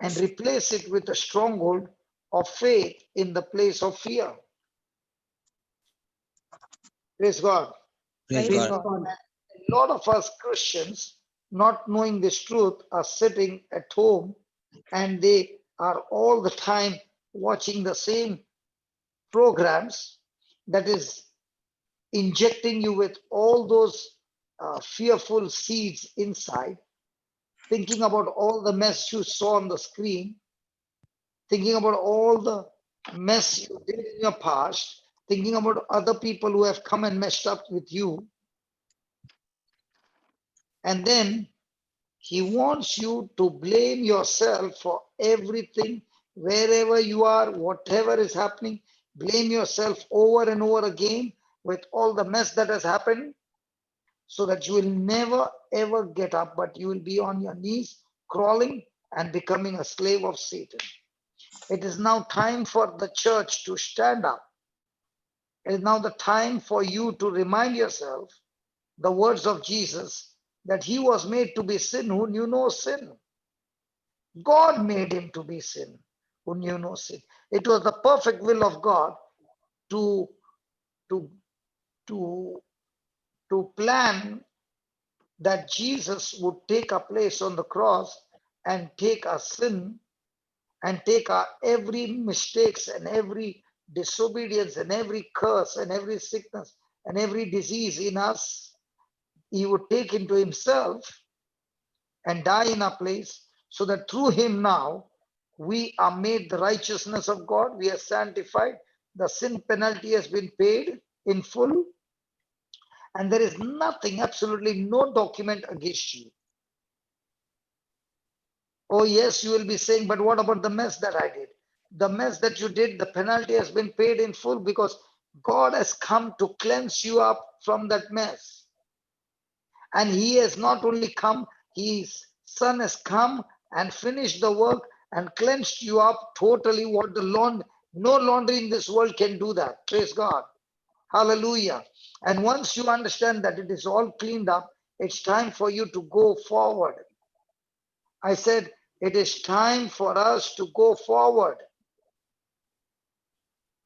and replace it with a stronghold of faith in the place of fear. Praise God. Praise Praise God. God. God. A lot of us Christians, not knowing this truth, are sitting at home and they are all the time watching the same programs that is injecting you with all those fearful seeds inside, thinking about all the mess you saw on the screen, thinking about all the mess you did in your past, thinking about other people who have come and messed up with you. And then he wants you to blame yourself for everything, wherever you are, whatever is happening, blame yourself over and over again with all the mess that has happened, so that you will never ever get up, but you will be on your knees, crawling and becoming a slave of Satan. It is now time for the church to stand up. It is now the time for you to remind yourself the words of Jesus, that he was made to be sin who knew no sin. God made him to be sin. who knew no sin. It was the perfect will of God to plan that Jesus would take a place on the cross and take our sin and take our every mistakes and every disobedience and every curse and every sickness and every disease in us. He would take into himself and die in our place, so that through him now we are made the righteousness of God. We are sanctified. The sin penalty has been paid in full. And there is nothing, absolutely no document against you. Oh yes, you will be saying, but what about the mess that I did? The mess that you did, the penalty has been paid in full, because God has come to cleanse you up from that mess. And he has not only come, his son has come and finished the work and cleansed you up totally. What no laundry in this world can do that. Praise God. Hallelujah. And once you understand that it is all cleaned up, it's time for you to go forward. I said, it is time for us to go forward.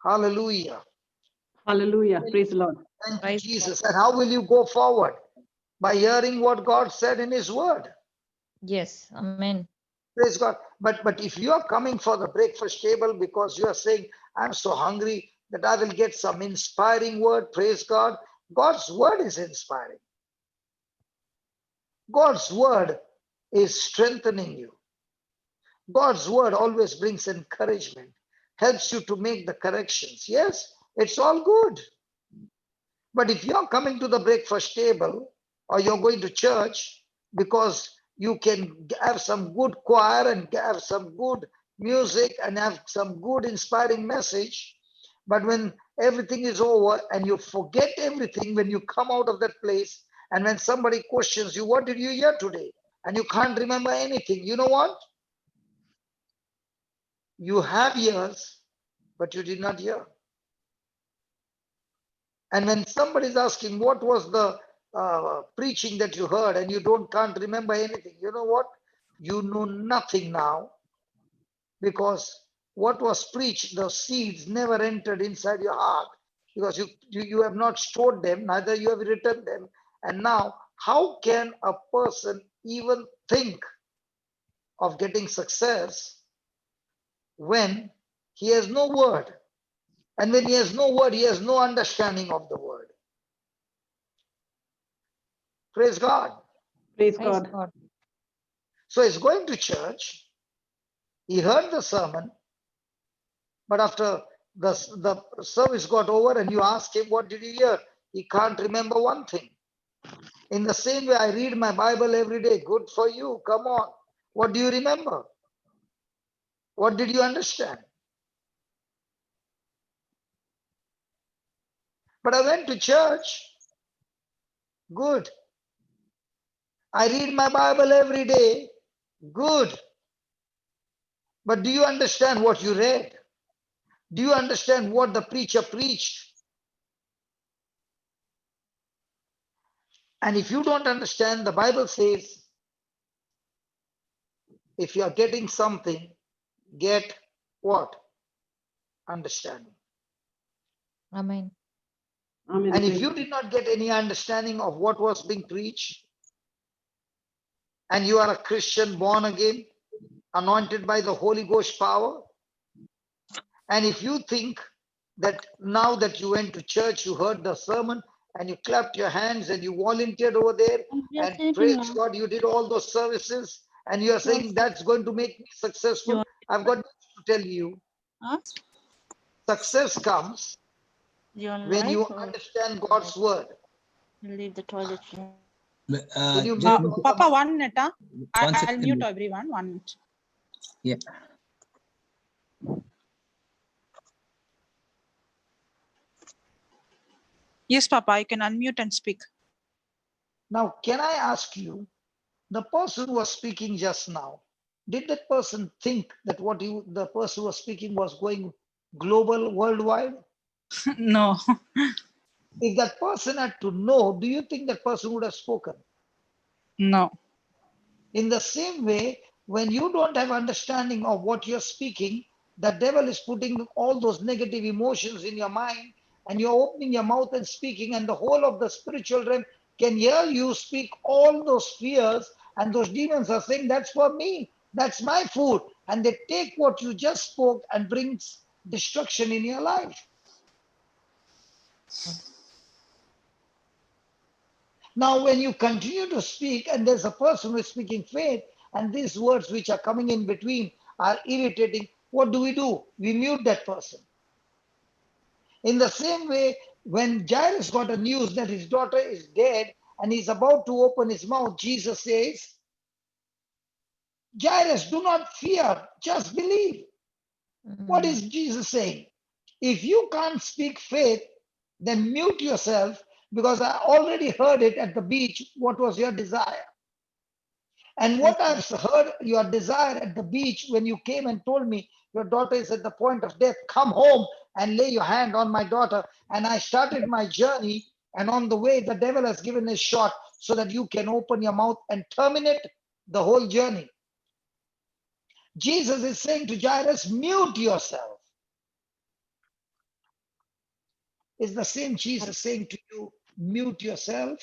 Hallelujah. Hallelujah. Praise the Lord. Thank you, Praise Jesus. And how will you go forward? By hearing what God said in his word. Yes. Amen. Praise God. But if you are coming for the breakfast table because you are saying, I'm so hungry that I will get some inspiring word, praise God. God's word is inspiring. God's word is strengthening you. God's word always brings encouragement, helps you to make the corrections. Yes, it's all good. But if you're coming to the breakfast table or you're going to church because you can have some good choir and have some good music and have some good inspiring message, but when everything is over and you forget everything when you come out of that place, and when somebody questions you, what did you hear today? And you can't remember anything. You know what? You have ears, but you did not hear. And when somebody is asking, what was the preaching that you heard, and you can't remember anything, you know what? You know nothing now, because what was preached, the seeds never entered inside your heart, because you have not stored them, neither you have written them. And now, how can a person even think of getting success when he has no word? And when he has no word, he has no understanding of the word. Praise God. Praise Praise God. God. So he's going to church. He heard the sermon, but after the service got over and you ask him, what did you hear? He can't remember one thing. In the same way, I read my Bible every day. Good for you. Come on. What do you remember? What did you understand? But I went to church. Good. I read my Bible every day. Good. But do you understand what you read? Do you understand what the preacher preached? And if you don't understand, the Bible says, if you are getting something, get what? Understanding. Amen. Amen. And if Praise you did not get any understanding of what was being preached, and you are a Christian born again, anointed by the Holy Ghost power, and if you think that now that you went to church, you heard the sermon, and you clapped your hands and you volunteered over there, and praise God, you did all those services, and you are saying that's going to make me successful, I've got to tell you, success comes when you understand God's word. Leave the toilet. When you Just mute Papa, 1 minute. one I'll second. mute everyone. 1 minute. Yeah. Yes, Papa, you can unmute and speak. Now, can I ask you, the person who was speaking just now, did that person think that the person who was speaking was going global, worldwide? No. If that person had to know, do you think that person would have spoken? No. In the same way, when you don't have understanding of what you're speaking, the devil is putting all those negative emotions in your mind, and you're opening your mouth and speaking, and the whole of the spiritual realm can hear you speak all those fears, and those demons are saying, that's for me, that's my food. And they take what you just spoke and brings destruction in your life. Now, when you continue to speak, and there's a person who is speaking faith, and these words which are coming in between are irritating, what do? We mute that person. In the same way, when Jairus got a news that his daughter is dead and he's about to open his mouth, Jesus says, Jairus, do not fear, just believe. What is Jesus saying? If you can't speak faith, then mute yourself, because I already heard it at the beach. What was your desire? And what I've heard your desire at the beach when you came and told me your daughter is at the point of death, come home and lay your hand on my daughter. And I started my journey. And on the way, the devil has given a shot so that you can open your mouth and terminate the whole journey. Jesus is saying to Jairus, mute yourself. Is the same Jesus saying to you, mute yourself?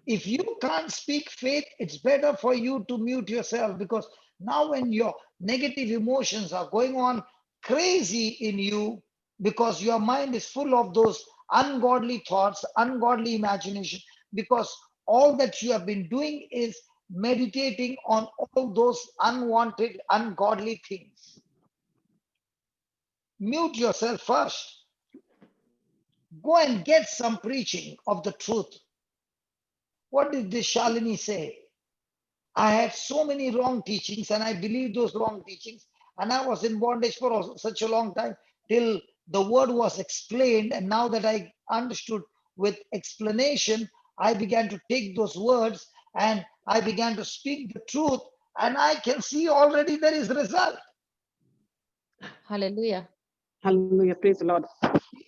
If you can't speak faith, it's better for you to mute yourself, because now when your negative emotions are going on crazy in you, because your mind is full of those ungodly thoughts, ungodly imagination, because all that you have been doing is meditating on all those unwanted, ungodly things. Mute yourself first. Go and get some preaching of the truth. What did this Shalini say? I had so many wrong teachings, and I believed those wrong teachings, and I was in bondage for such a long time till the word was explained. And now that I understood with explanation, I began to take those words and I began to speak the truth, and I can see already there is result. Hallelujah. Hallelujah. Praise the Lord.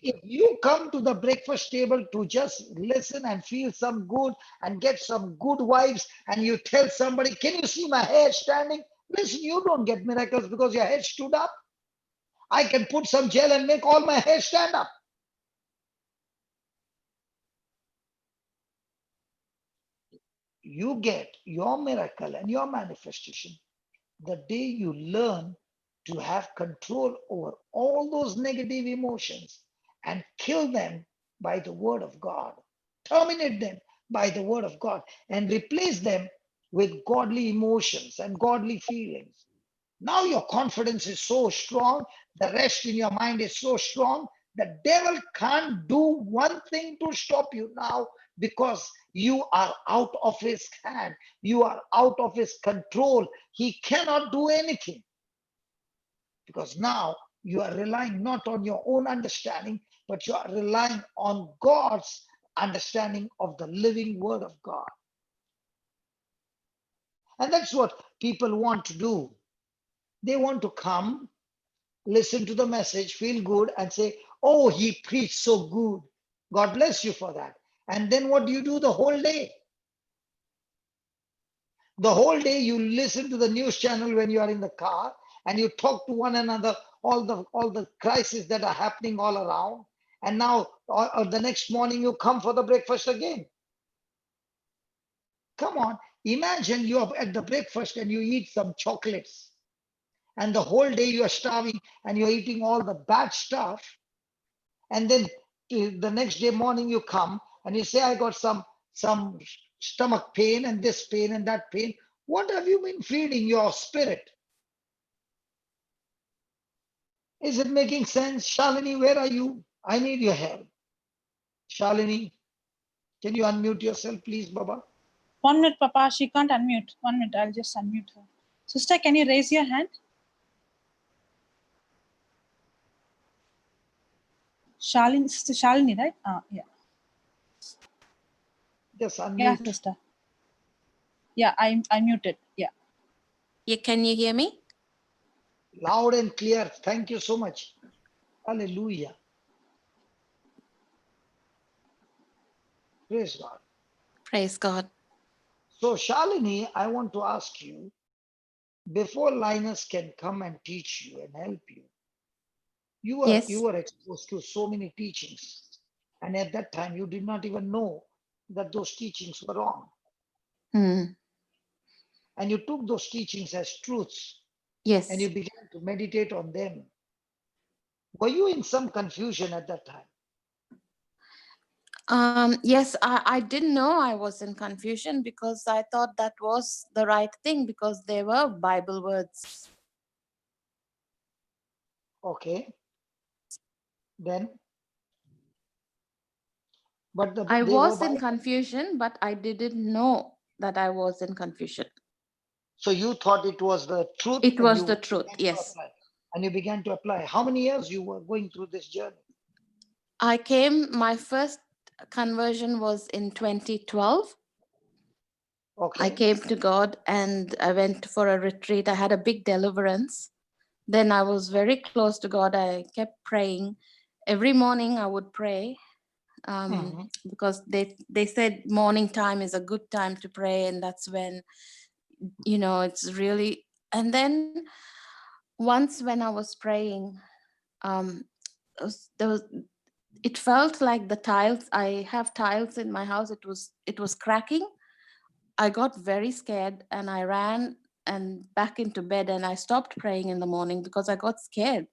If you come to the breakfast table to just listen and feel some good and get some good vibes, and you tell somebody, can you see my hair standing? Listen, you don't get miracles because your head stood up. I can put some gel and make all my hair stand up. You get your miracle and your manifestation the day you learn to have control over all those negative emotions and kill them by the word of God. Terminate them by the word of God and replace them with godly emotions and godly feelings. Now your confidence is so strong, the rest in your mind is so strong, the devil can't do one thing to stop you now, because you are out of his hand. You are out of his control. He cannot do anything, because now you are relying not on your own understanding, but you are relying on God's understanding of the living word of God. And that's what people want to do. They want to come, listen to the message, feel good, and say, oh, he preached so good. God bless you for that. And then what do you do the whole day? The whole day you listen to the news channel when you are in the car, and you talk to one another, all the crises that are happening all around. And now or the next morning you come for the breakfast again. Come on, imagine you are at the breakfast and you eat some chocolates, and the whole day you are starving and you're eating all the bad stuff. And then the next day morning you come and you say, I got some stomach pain and this pain and that pain. What have you been feeding your spirit? Is it making sense? Shalini, where are you? I need your help. Shalini, can you unmute yourself, please, Baba? 1 minute, Papa. She can't unmute. 1 minute. I'll just unmute her. Sister, can you raise your hand? Shalini, Sister Shalini, right? Yeah. Just unmute. Yeah, sister. Yeah, I muted. Yeah. Yeah, can you hear me? Loud and clear. Thank you so much. Hallelujah. Praise God. Praise God. So, Shalini, I want to ask you, before Linus can come and teach you and help you, you Yes. were exposed to so many teachings. And at that time, you did not even know that those teachings were wrong. Mm. And you took those teachings as truths Yes. and you began to meditate on them. Were you in some confusion at that time? Yes, I didn't know I was in confusion because I thought that was the right thing because they were Bible words. Okay. Then, but I they were was in Bible. confusion, but I didn't know that I was in confusion. So you thought it was the truth. It and was you the truth, began to yes. apply. And you began to apply. How many years you were going through this journey? My first conversion was in 2012. Okay. I came to God and I went for a retreat. I had a big deliverance. Then I was very close to God. I kept praying. Every morning I would pray because they said morning time is a good time to pray. And that's when, it's really, and then once when I was praying, it felt like the tiles, I have tiles in my house. It was cracking. I got very scared and I ran and back into bed and I stopped praying in the morning because I got scared.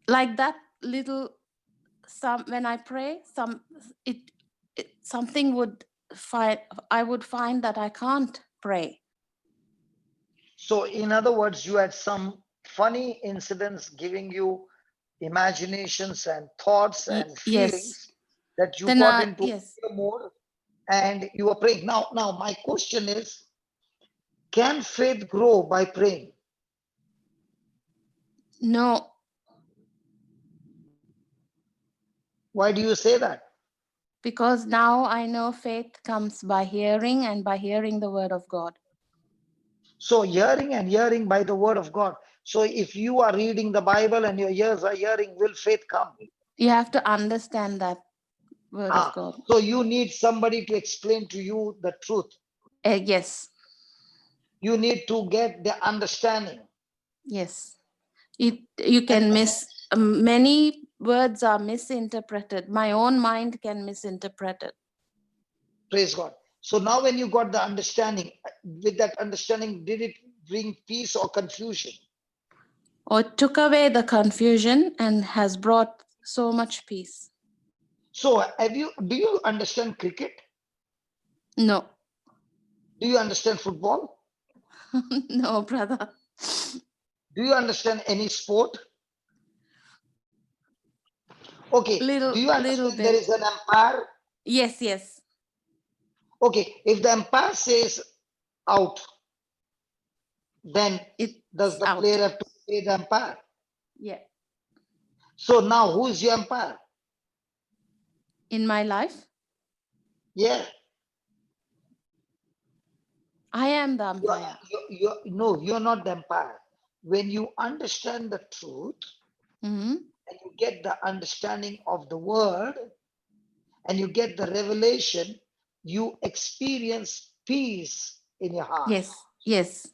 Like that little, when I pray, something would I would find that I can't pray. So in other words, you had some funny incidents giving you imaginations and thoughts and feelings that you Then got into yes. fear mode and you were praying. Now my question is, can faith grow by praying? No. Why do you say that? Because now I know faith comes by hearing and by hearing the word of God. So hearing and hearing by the word of God. So if you are reading the Bible and your ears are hearing, will faith come? You have to understand that word of God. So you need somebody to explain to you the truth. Yes. You need to get the understanding. Yes. You can miss, many words are misinterpreted. My own mind can misinterpret it. Praise God. So now when you got the understanding, with that understanding, did it bring peace or confusion? Or it took away the confusion and has brought so much peace. So do you understand cricket? No. Do you understand football? No, brother. Do you understand any sport? Okay. Do you understand there is an umpire? Yes. Okay. If the umpire says out, then does the player have to pay the umpire? Yeah. So now who is your umpire? In my life? Yeah. I am the umpire. No, you're not the umpire. When you understand the truth, and you get the understanding of the word, and you get the revelation, you experience peace in your heart. Yes.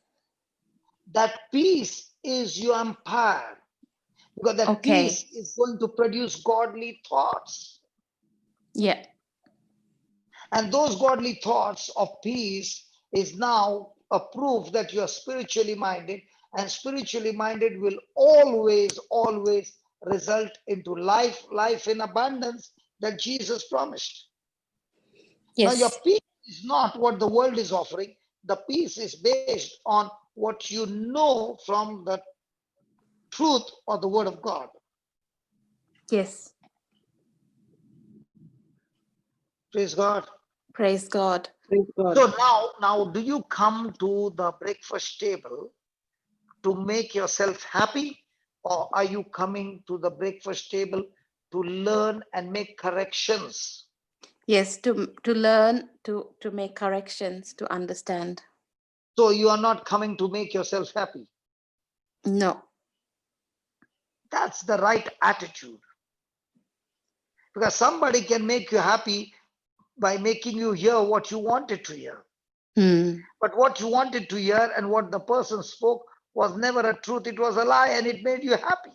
That peace is your umpire, because that peace is going to produce godly thoughts. Yeah. And those godly thoughts of peace is now a proof that you are spiritually minded, and spiritually minded will always result into life in abundance that Jesus promised. Yes. Now your peace is not what the world is offering. The peace is based on what you know from the truth or the word of God. Yes. Praise God. Praise God. So now do you come to the breakfast table to make yourself happy, or are you coming to the breakfast table to learn and make corrections? Yes, to learn, to make corrections, to understand. So you are not coming to make yourself happy. No. That's the right attitude. Because somebody can make you happy by making you hear what you wanted to hear. But what you wanted to hear and what the person spoke was never a truth. It was a lie, and it made you happy.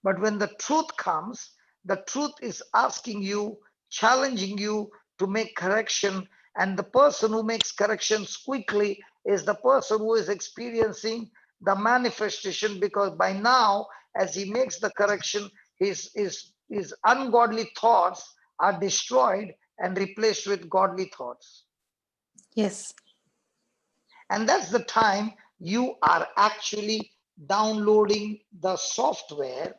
But when the truth comes, the truth is asking you, challenging you to make correction. And the person who makes corrections quickly is the person who is experiencing the manifestation, because by now, as he makes the correction, his ungodly thoughts are destroyed and replaced with godly thoughts. Yes. And that's the time you are actually downloading the software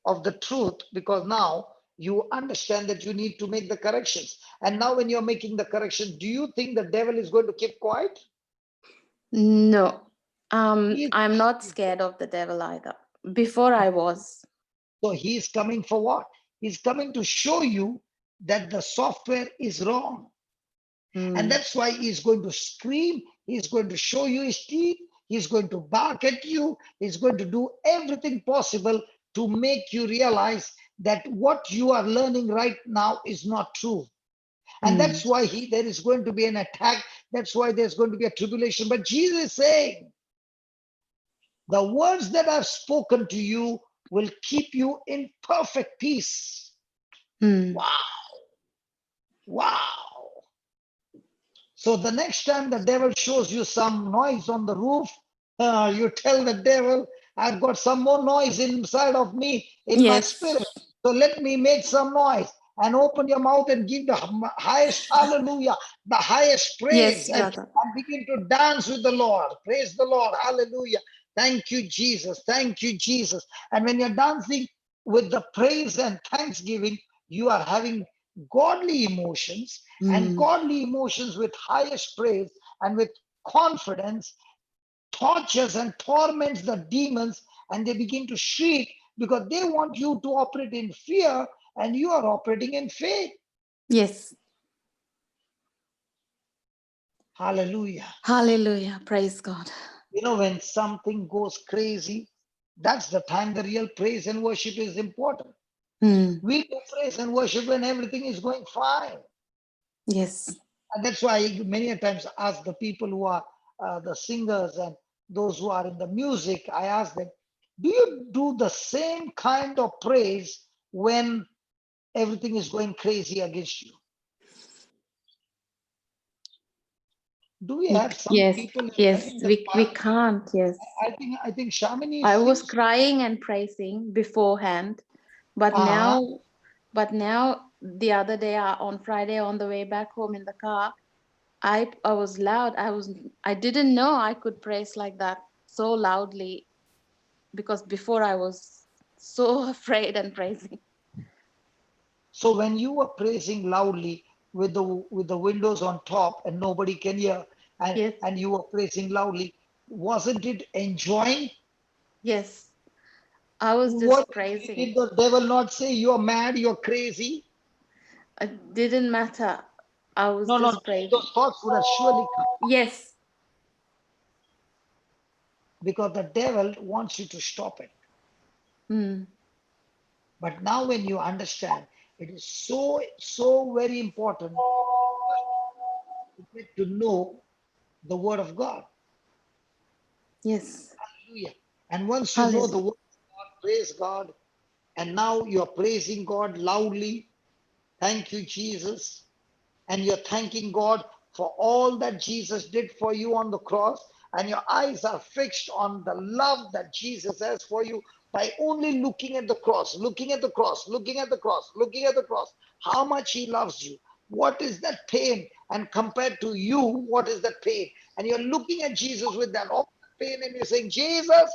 of the truth, because now you understand that you need to make the corrections. And now when you're making the correction, do you think the devil is going to keep quiet? No. He- I'm not scared of the devil either. Before I was. So he's coming for what? He's coming to show you that the software is wrong. And that's why he's going to scream. He's going to show you his teeth. He's going to bark at you. He's going to do everything possible to make you realize that what you are learning right now is not true. And that's why there is going to be an attack. That's why there's going to be a tribulation. But Jesus is saying, the words that I've spoken to you will keep you in perfect peace. Wow. Wow. So the next time the devil shows you some noise on the roof, you tell the devil, I've got some more noise inside of me, in my spirit. So let me make some noise, and open your mouth and give the highest hallelujah, the highest praise, and begin to dance with the Lord. Praise the Lord. Hallelujah. Thank you, Jesus. Thank you, Jesus. And when you're dancing with the praise and thanksgiving, you are having godly emotions, and godly emotions with highest praise and with confidence tortures and torments the demons, and they begin to shriek because they want you to operate in fear, and you are operating in faith. Yes. Hallelujah. Hallelujah. Praise God. You know, when something goes crazy, that's the time the real praise and worship is important. We do praise and worship when everything is going fine. Yes. And that's why I many times ask the people who are the singers and those who are in the music, I ask them, do you do the same kind of praise when everything is going crazy against you? Do we have some people? Yes. We can't. Yes. I think Shamini. I was crying and praising beforehand, but now the other day on Friday on the way back home in the car, I was loud. I didn't know I could praise like that so loudly, because before I was so afraid and praising. So when you were praising loudly with the windows on top and nobody can hear, and you were praising loudly, wasn't it enjoying? Yes, I was just praising. Did the devil not say you're mad, you're crazy? It didn't matter. I was just praising. Those thoughts would have surely come. Yes. Because the devil wants you to stop it. But now when you understand, it is so very important to get to know the word of God. Yes. Hallelujah. And once you know the word of God, praise God, and now you're praising God loudly. Thank you, Jesus. And you're thanking God for all that Jesus did for you on the cross, and your eyes are fixed on the love that Jesus has for you by only looking at the cross, looking at the cross, looking at the cross, looking at the cross, how much he loves you. What is that pain? And compared to you, what is that pain? And you're looking at Jesus with that all pain, and you're saying, Jesus,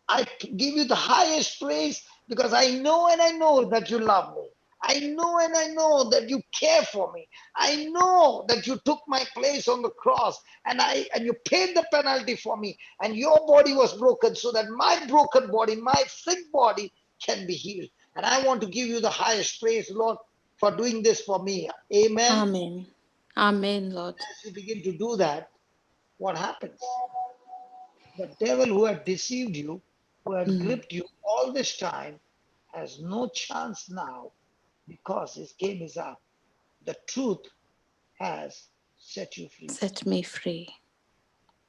I give you the highest praise because I know and I know that you love me. I know and I know that you care for me. I know that you took my place on the cross, and you paid the penalty for me, and your body was broken so that my broken body, my sick body can be healed. And I want to give you the highest praise, Lord, for doing this for me. Amen. Amen. Amen, Lord. As you begin to do that, what happens? The devil who had deceived you, who had gripped you all this time, has no chance now, because his game is up. The truth has set you free. Set me free.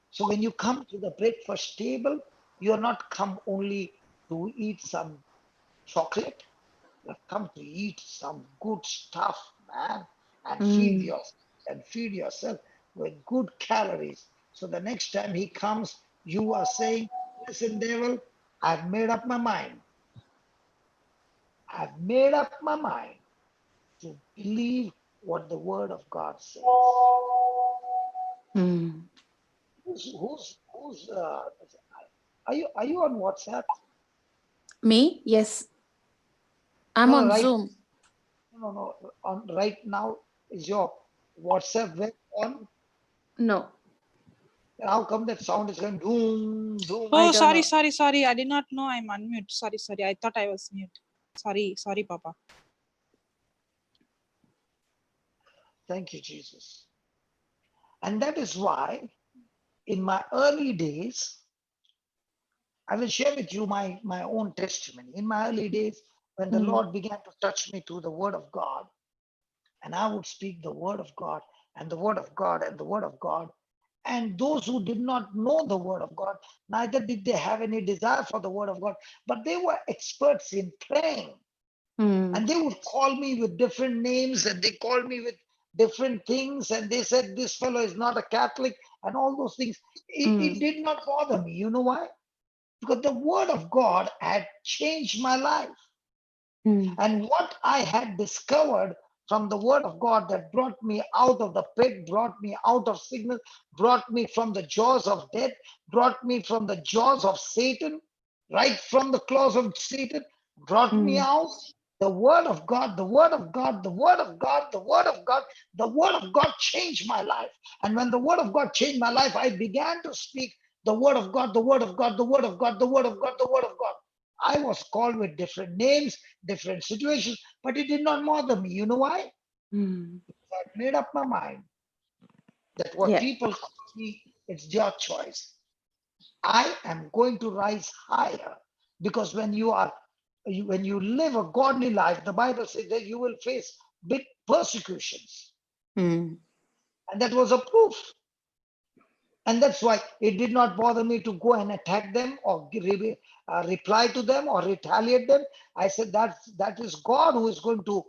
So when you come to the breakfast table, you are not come only to eat some chocolate. You have come to eat some good stuff, man, and feed yourself with good calories. So the next time he comes, you are saying, listen, devil, I've made up my mind. I've made up my mind to believe what the word of God says. Mm. Are you on WhatsApp? Me? Yes. I'm No, on right. Zoom. No. On right now is your WhatsApp web on? No. How come that sound is going boom, boom? Oh, don't sorry, know. sorry. I did not know I'm unmute. Sorry. I thought I was mute. Sorry, Papa. Thank you, Jesus. And that is why in my early days, I will share with you my own testimony. In my early days, when the Lord began to touch me through the word of God, and I would speak the word of God and the word of God and the word of God. And those who did not know the word of God, neither did they have any desire for the word of God, but they were experts in praying. And they would call me with different names and they called me with different things. And they said, this fellow is not a Catholic and all those things. It did not bother me. You know why? Because the word of God had changed my life. And what I had discovered from the word of God that brought me out of the pit, brought me out of sickness, brought me from the jaws of death, brought me from the jaws of Satan, right from the claws of Satan, brought me out. The word of God, the word of God, the word of God, the word of God, the word of God changed my life. And when the word of God changed my life, I began to speak the word of God, the word of God, the word of God, the word of God, the word of God. I was called with different names, different situations, but it did not bother me. You know why? I made up my mind that what people call me, it's their choice. I am going to rise higher because when you live a godly life, the Bible says that you will face big persecutions. And that was a proof. And that's why it did not bother me to go and attack them or reply to them or retaliate them. I said that is God who is going to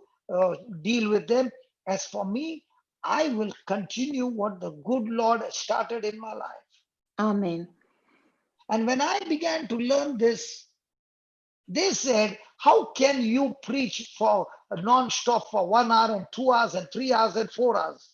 deal with them. As for me, I will continue what the good Lord started in my life. Amen. And when I began to learn this, they said, how can you preach for non-stop for 1 hour and 2 hours and 3 hours and 4 hours?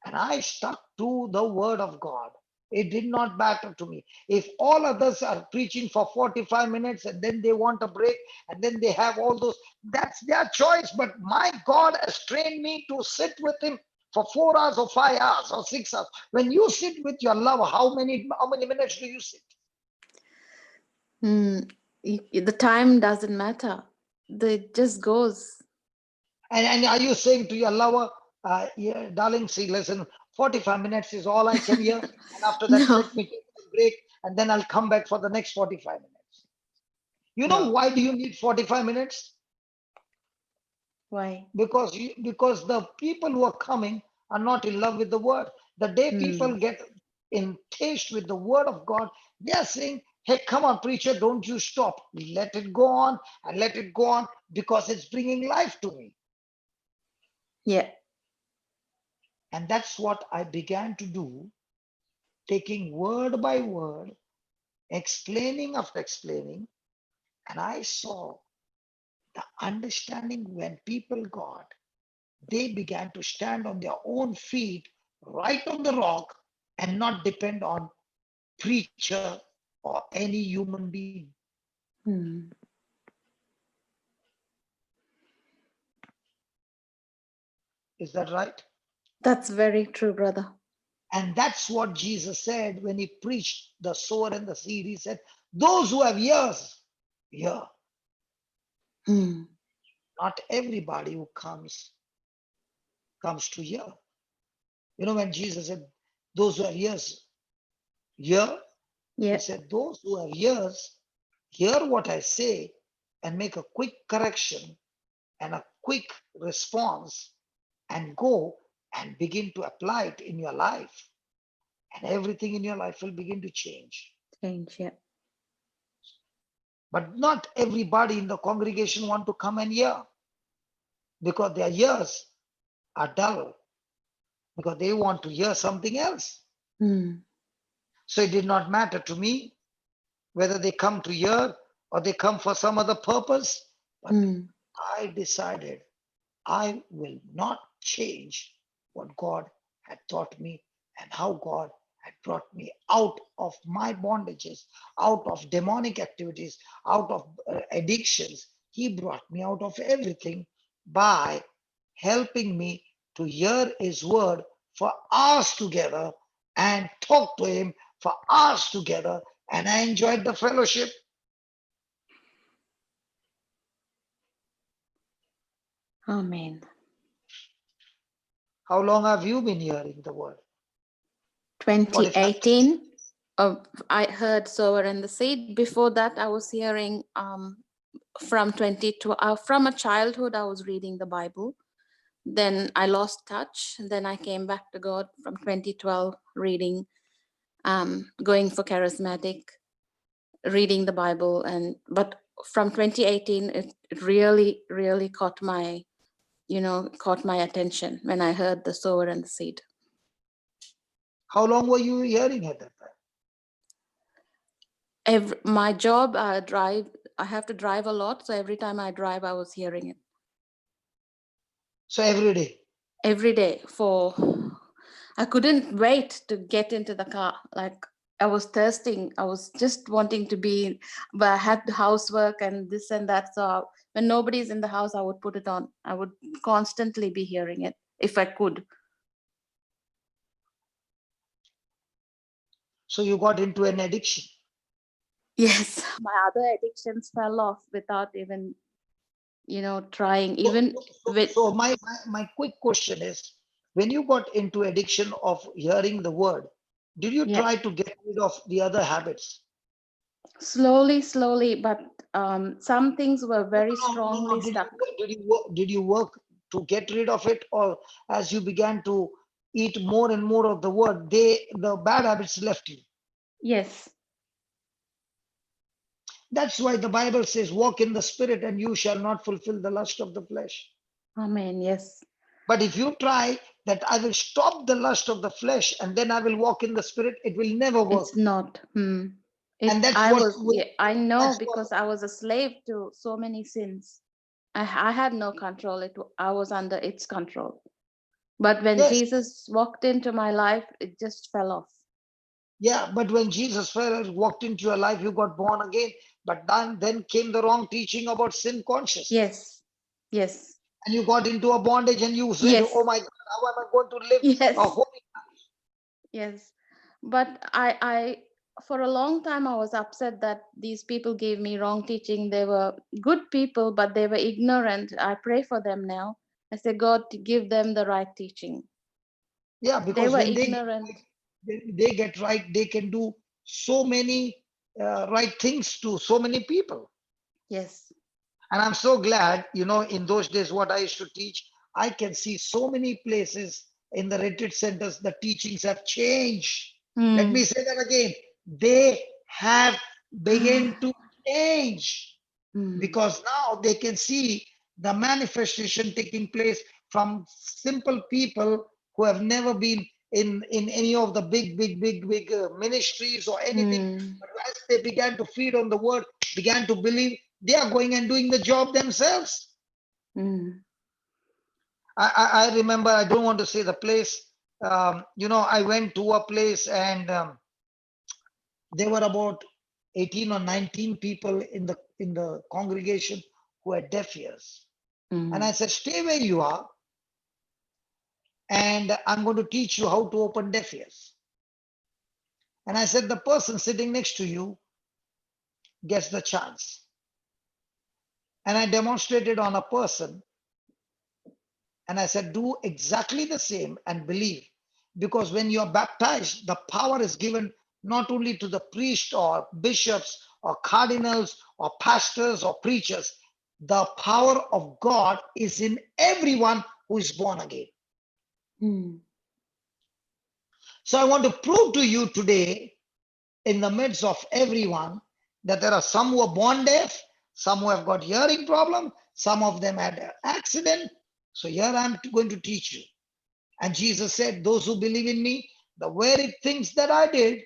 And I stuck to the word of God. It did not matter to me. If all others are preaching for 45 minutes and then they want a break and then they have all those, that's their choice. But my God has trained me to sit with him for 4 hours or 5 hours or 6 hours. When you sit with your lover, how many minutes do you sit? The time doesn't matter. It just goes. And are you saying to your lover, yeah, darling, see, listen, 45 minutes is all I can hear. And after that, No. let me take a break and then I'll come back for the next 45 minutes. You know No. why do you need 45 minutes? Why? Because the people who are coming are not in love with the word. The day people get in taste with the word of God, they are saying, hey, come on, preacher, don't you stop. Let it go on and let it go on because it's bringing life to me. Yeah. And that's what I began to do, taking word by word, explaining after explaining. And I saw the understanding when people got, they began to stand on their own feet, right on the rock, and not depend on preacher or any human being. Is that right? That's very true, brother. And that's what Jesus said when he preached the sower and the seed. He said, those who have ears, hear. Not everybody who comes to hear. You know, when Jesus said, those who have ears, hear, he said, those who have ears, hear what I say and make a quick correction and a quick response and go and begin to apply it in your life. And everything in your life will begin to change. Change, yeah. But not everybody in the congregation want to come and hear, because their ears are dull, because they want to hear something else. So it did not matter to me whether they come to hear or they come for some other purpose. But I decided I will not change what God had taught me and how God had brought me out of my bondages, out of demonic activities, out of addictions. He brought me out of everything by helping me to hear his word for hours together and talk to him for hours together. And I enjoyed the fellowship. Amen. How long have you been hearing the word? 2018, I heard sower and the seed. Before that, I was hearing from from a childhood, I was reading the Bible. Then I lost touch. Then I came back to God from 2012, reading, going for charismatic, reading the Bible. But from 2018, it really, really caught my attention when I heard the sower and the seed. How long were you hearing at that time? My job, I have to drive a lot. So every time I drive, I was hearing it. So every day? Every day. I couldn't wait to get into the car. Like, I was thirsting. I was just wanting to be, but I had housework and this and that. So when nobody's in the house, I would put it on. I would constantly be hearing it if I could. So you got into an addiction? Yes, my other addictions fell off without even, trying. Even so my quick question is, when you got into addiction of hearing the word, did you try to get rid of the other habits? Slowly, but some things were very strongly stuck. Did you work to get rid of it, or as you began to eat more and more of the word, the bad habits left you? Yes. That's why the Bible says, walk in the spirit and you shall not fulfill the lust of the flesh. Amen. Yes. But if you try that I will stop the lust of the flesh and then I will walk in the spirit, it will never work. It's not. And that's I know, because I was a slave to so many sins. I had no control. I was under its control. But when Jesus walked into my life, it just fell off. Yeah, but when Jesus walked into your life, you got born again. But then came the wrong teaching about sin consciousness. Yes. And you got into a bondage and you said, oh my God, how am I going to live a holy life? Yes. But I for a long time, I was upset that these people gave me wrong teaching. They were good people, but they were ignorant. I pray for them now. I say, God, to give them the right teaching. Yeah, because when they get right, they can do so many right things to so many people. Yes. And I'm so glad, in those days, what I used to teach, I can see so many places in the retreat centers, the teachings have changed. Let me say that again. They have begun to change because now they can see the manifestation taking place from simple people who have never been in any of the big ministries or anything. But as they began to feed on the word, began to believe, they are going and doing the job themselves. I remember, I don't want to say the place, I went to a place and there were about 18 or 19 people in the congregation who had deaf ears. And I said, stay where you are and I'm going to teach you how to open deaf ears. And I said, the person sitting next to you gets the chance. And I demonstrated on a person. And I said, do exactly the same and believe. Because when you're baptized, the power is given not only to the priest or bishops or cardinals or pastors or preachers. The power of God is in everyone who is born again. So I want to prove to you today, in the midst of everyone, that there are some who are born deaf, some who have got hearing problem, some of them had an accident. So here I'm going to teach you. And Jesus said, those who believe in me, the very things that I did,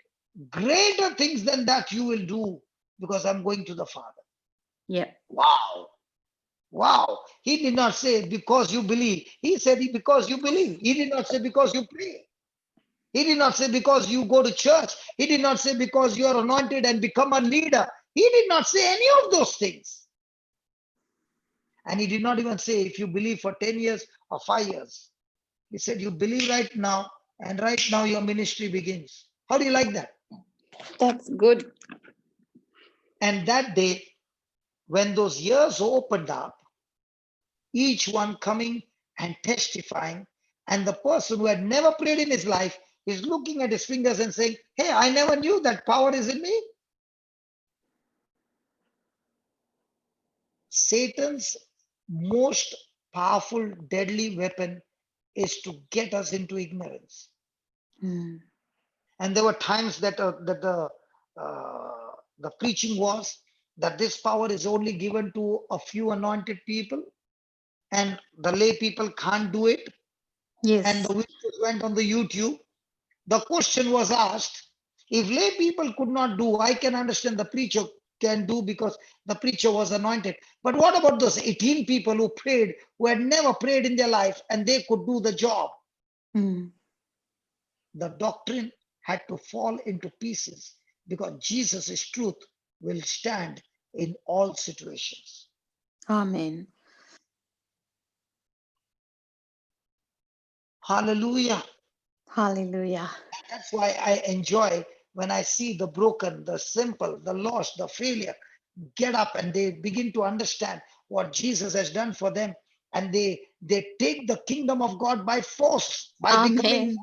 greater things than that you will do, because I'm going to the Father. Yeah. Wow. Wow. He did not say because you believe. He said because you believe. He did not say because you pray. He did not say because you go to church. He did not say because you are anointed and become a leader. He did not say any of those things. And he did not even say if you believe for 10 years or 5 years. He said you believe right now, and right now your ministry begins. How do you like that? That's good. And that day, when those ears opened up, each one coming and testifying, and the person who had never prayed in his life is looking at his fingers and saying, hey, I never knew that power is in me. Satan's most powerful, deadly weapon is to get us into ignorance. And there were times that the preaching was that this power is only given to a few anointed people, and the lay people can't do it. Yes. And the witnesses went on the YouTube. The question was asked, if lay people could not do, I can understand the preacher can do because the preacher was anointed. But what about those 18 people who prayed, who had never prayed in their life, and they could do the job? The doctrine had to fall into pieces because Jesus' truth will stand in all situations. Amen. Hallelujah. Hallelujah. That's why I enjoy when I see the broken, the simple, the lost, the failure get up and they begin to understand what Jesus has done for them. And they take the kingdom of God by force, by becoming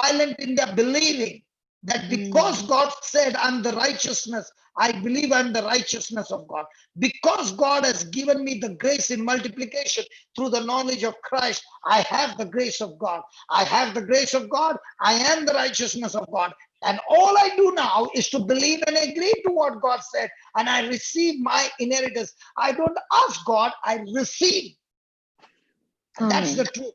violent in their believing that because God said, I'm the righteousness, I believe I'm the righteousness of God. Because God has given me the grace in multiplication through the knowledge of Christ, I have the grace of God. I have the grace of God. I am the righteousness of God. And all I do now is to believe and agree to what God said, and I receive my inheritance. I don't ask God, I receive. And that's the truth.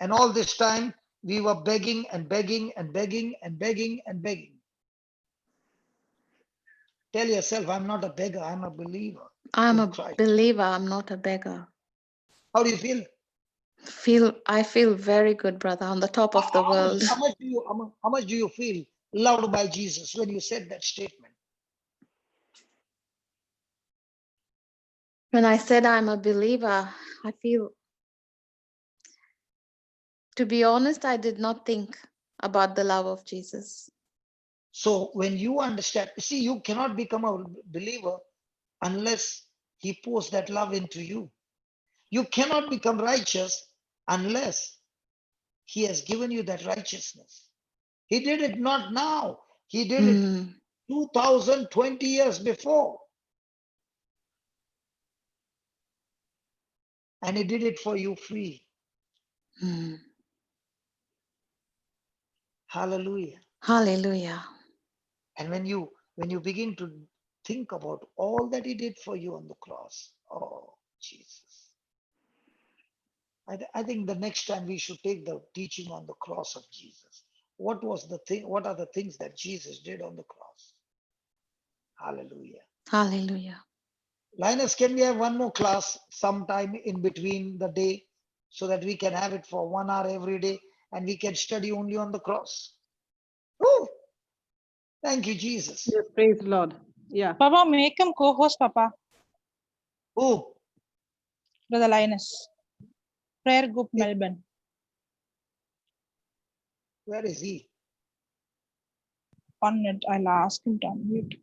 And all this time, we were begging and begging and begging and begging and begging. Tell yourself, I'm not a beggar, I'm a believer. I'm a believer, I'm not a beggar. How do you feel? I feel very good, brother, on the top of the world. How much do you feel loved by Jesus when you said that statement? When I said I'm a believer, I feel, to be honest, I did not think about the love of Jesus. So when you understand, see, you cannot become a believer unless he pours that love into you. You cannot become righteous unless he has given you that righteousness. He did it not now. He did it 2020 years before. And he did it for you free. Hallelujah. Hallelujah. And when you begin to think about all that he did for you on the cross, oh Jesus. I think the next time we should take the teaching on the cross of Jesus. What was the thing? What are the things that Jesus did on the cross? Hallelujah. Hallelujah. Linus, can we have one more class sometime in between the day so that we can have it for 1 hour every day and we can study only on the cross? Woo! Thank you, Jesus. Yes, praise the Lord. Yeah. Papa, make him co-host, Papa. Who? Brother Linus. Prayer group, Melbourne. Where is he? 1 minute, I'll ask him to unmute.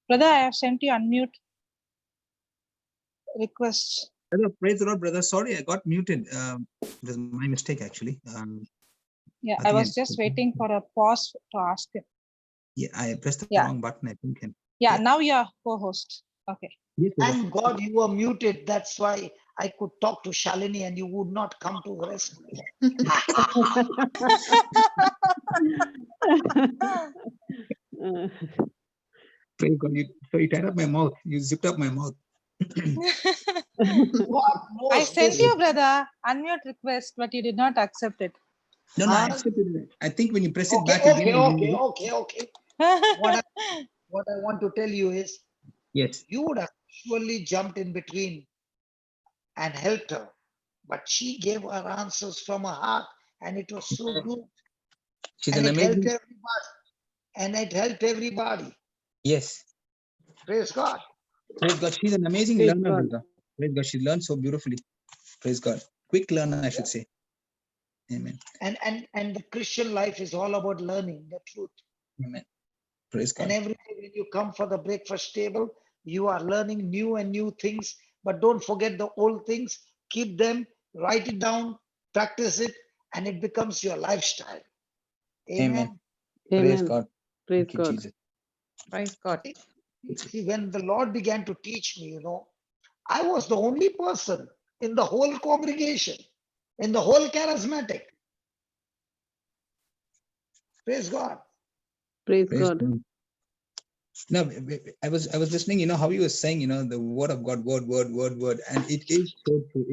Brother, I have sent you unmute requests. Hello, praise the Lord, brother. Sorry, I got muted. It was my mistake, actually. Yeah, I was just waiting for a pause to ask him. Yeah, I pressed the wrong button, I think. Yeah, now you're co-host. Okay. Yes, brother. Thank God you were muted. That's why I could talk to Shalini and you would not come to rescue. Praise God. So you tied up my mouth. You zipped up my mouth. God knows I sent this. you, brother, unmute request, but you did not accept it. No, I Huh? accepted it. I think when you press it Okay, back again. okay. What I want to tell you is, Yes. you would have surely jumped in between and helped her, but she gave her answers from her heart, and it was so good. She's And an it helped amazing. everybody. And it helped everybody. Yes. Praise God. Praise God. She's an amazing Praise learner, God. brother. Praise God. She learned so beautifully. Praise God. Quick learner, I should say. Amen. And the Christian life is all about learning the truth. Amen. Praise And God. every day when you come for the breakfast table, you are learning new and new things. But don't forget the old things. Keep them, write it down, practice it, and it becomes your lifestyle. Amen. Amen. Praise Amen. God. Praise Thank you, God. Jesus. Praise God. See, when the Lord began to teach me, I was the only person in the whole congregation, in the whole charismatic. Praise God. Praise Praise God. God. No, I was listening, how you were saying, the word of God, word, and it is so true.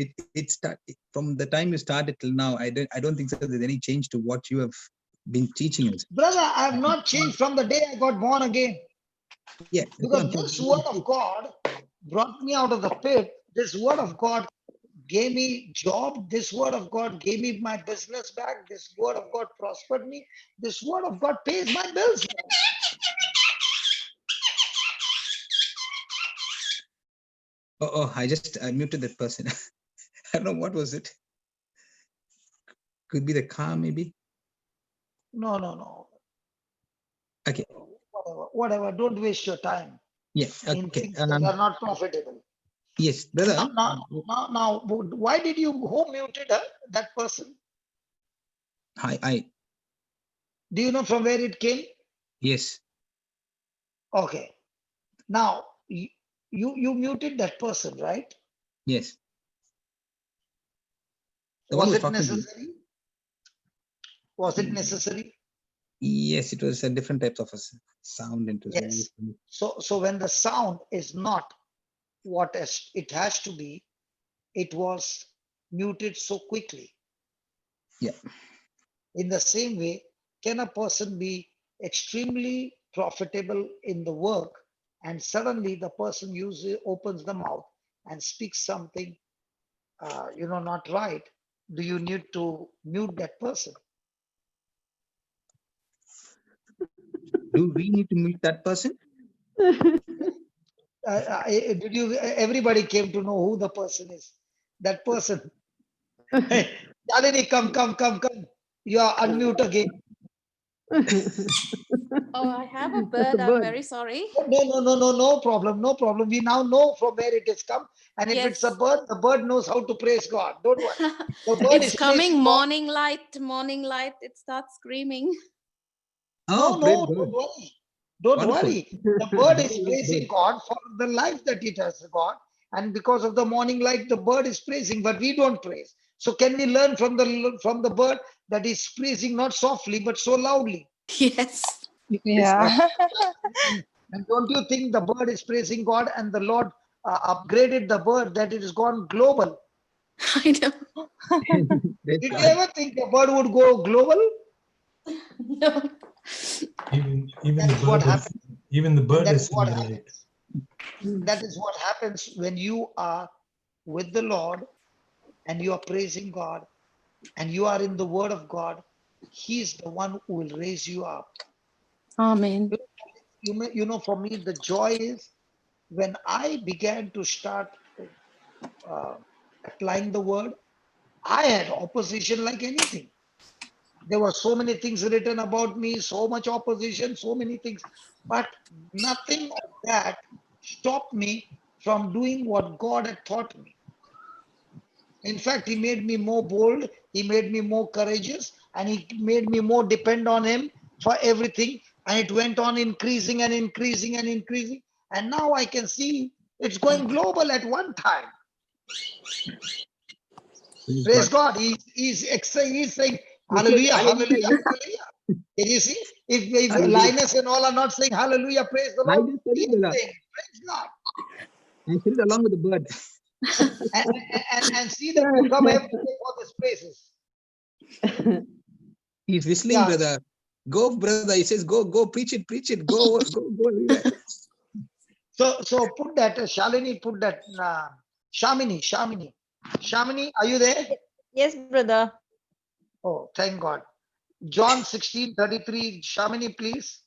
From the time you started till now, I don't think so there's any change to what you have been teaching us. Brother, I have not changed from the day I got born again. Yeah. Because this word of God brought me out of the pit. This word of God gave me job. This word of God gave me my business back. This word of God prospered me. This word of God pays my bills. Oh, I just muted that person. I don't know, what was it? Could be the car, maybe. No. Okay. Whatever. Don't waste your time Yeah. in Okay. things that are not profitable. Yes, brother. Now, why did who muted her, that person? I. Do you know from where it came? Yes. Okay. Now, you muted that person, right? Yes. The one Was who's it talking to you. necessary? Was it necessary? Yes, it was a different types of a sound into Yes. So when the sound is not what it has to be, it was muted so quickly. Yeah. In the same way, can a person be extremely profitable in the work and suddenly the person opens the mouth and speaks something, not right? Do you need to mute that person? Do we need to meet that person? Everybody came to know who the person is. That person. Hey, Shalini, come. You are unmute again. Oh, I have a That's bird. a I'm bird. very sorry. No problem. We now know from where it has come. And if it's a Yes. bird, the bird knows how to praise God. Don't worry. The bird It's is coming praising God. morning light. It starts screaming. Oh, No, praise don't God. worry. Don't Wonderful. worry. The bird is Bird. praising God for the life that it has got. And because of the morning light, the bird is praising, but we don't praise. So can we learn from the bird that is praising not softly, but so loudly? Yes. Yeah. And don't you think the bird is praising God and the Lord upgraded the bird that it has gone global? I know. Praise Did you God. ever think the bird would go global? No. Even That is what happens. even the bird That has is what seen the light. happens. That is what happens when you are with the Lord and you are praising God and you are in the Word of God. He's the one who will raise you up. Amen. For me, the joy is when I began to start applying the Word, I had opposition like anything. There were so many things written about me, so much opposition, so many things. But nothing of that stopped me from doing what God had taught me. In fact, He made me more bold, He made me more courageous, and He made me more depend on Him for everything. And it went on increasing and increasing and increasing. And now I can see It's going global at one time. Praise God. He's saying, hallelujah, hallelujah, hallelujah. Can you see? If Linus and all are not saying hallelujah, praise the Lord, he's saying, praise God. I said it along with the bird. and see that you come every day for these praises. He's whistling, brother. Go, brother. He says, go, preach it, go everywhere. So put that, Shalini, put that, Shamini, are you there? Yes, brother. Oh, thank God. John 16:33, Shamini, please.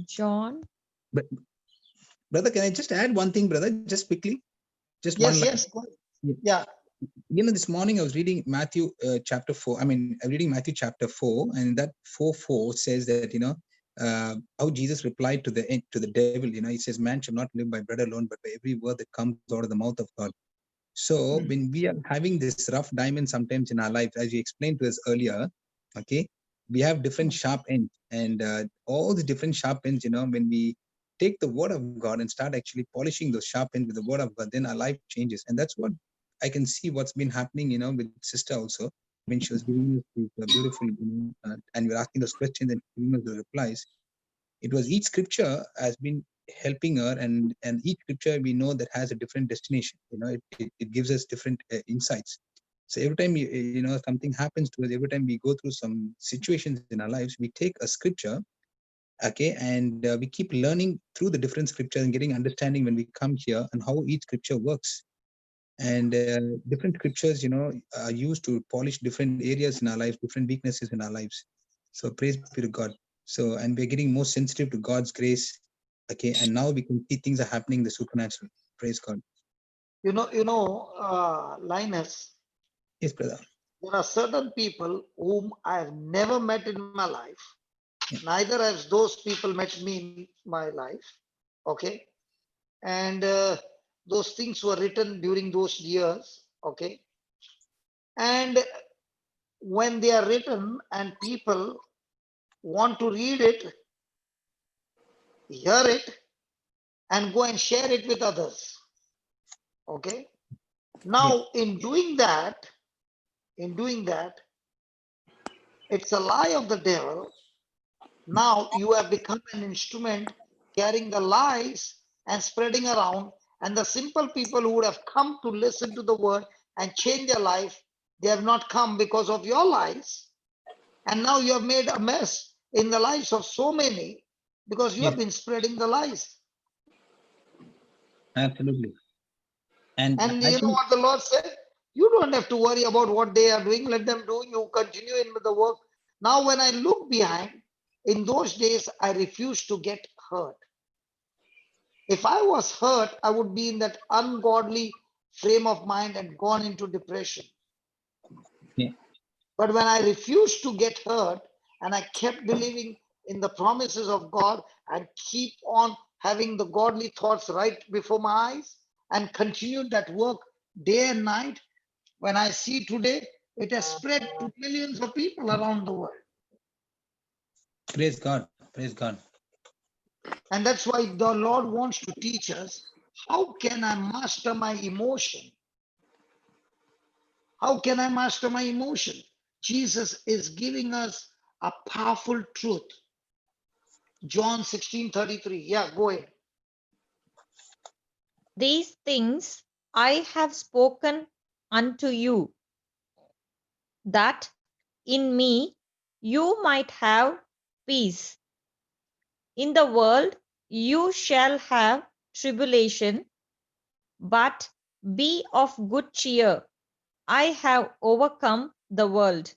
John. But, brother, can I just add one thing, brother? Just quickly. Just Yes, one yes. line. Yeah. This morning I was reading Matthew chapter 4. I'm reading Matthew chapter 4, and that 4:4 says that, how Jesus replied to the devil, he says, man shall not live by bread alone, but by every word that comes out of the mouth of God. So when we are having this rough diamond sometimes in our life, as you explained to us earlier, okay, we have different sharp ends, and all the different sharp ends, when we take the word of God and start actually polishing those sharp ends with the word of God, then our life changes. And that's what I can see what's been happening, with sister also, when she was giving us these beautiful, and we're asking those questions and giving us the replies. It was each scripture has been helping her, and each scripture we know that has a different destination. It gives us different insights. So every time something happens to us, every time we go through some situations in our lives, we take a scripture, okay, and we keep learning through the different scriptures and getting understanding when we come here and how each scripture works. And different scriptures, are used to polish different areas in our lives, different weaknesses in our lives. So praise be to God. So, and we're getting more sensitive to God's grace. Okay, and now we can see things are happening in the supernatural. Praise God. Linus. Yes, brother. There are certain people whom I have never met in my life. Yeah. Neither has those people met me in my life. Okay. And those things were written during those years. Okay. And when they are written and people want to read it, hear it, and go and share it with others. Okay. Now, yeah. in doing that, it's a lie of the devil. Now you have become an instrument carrying the lies and spreading around, and the simple people who would have come to listen to the word and change their life, they have not come because of your lies. And now you have made a mess in the lives of so many because you have been spreading the lies. Absolutely. And you know what the Lord said? You don't have to worry about what they are doing. Let them do. You continue in the work. Now, when I look behind, in those days, I refused to get hurt. If I was hurt, I would be in that ungodly frame of mind and gone into depression. Yeah. But when I refused to get hurt and I kept believing in the promises of God and keep on having the godly thoughts right before my eyes and continued that work day and night, when I see today, it has spread to millions of people around the world. Praise God. Praise God. And that's why the Lord wants to teach us, how can I master my emotion? How can I master my emotion? Jesus is giving us a powerful truth. John 16:33. Yeah, go ahead. These things I have spoken unto you, that in me you might have peace. In the world you shall have tribulation, but be of good cheer. I have overcome the world.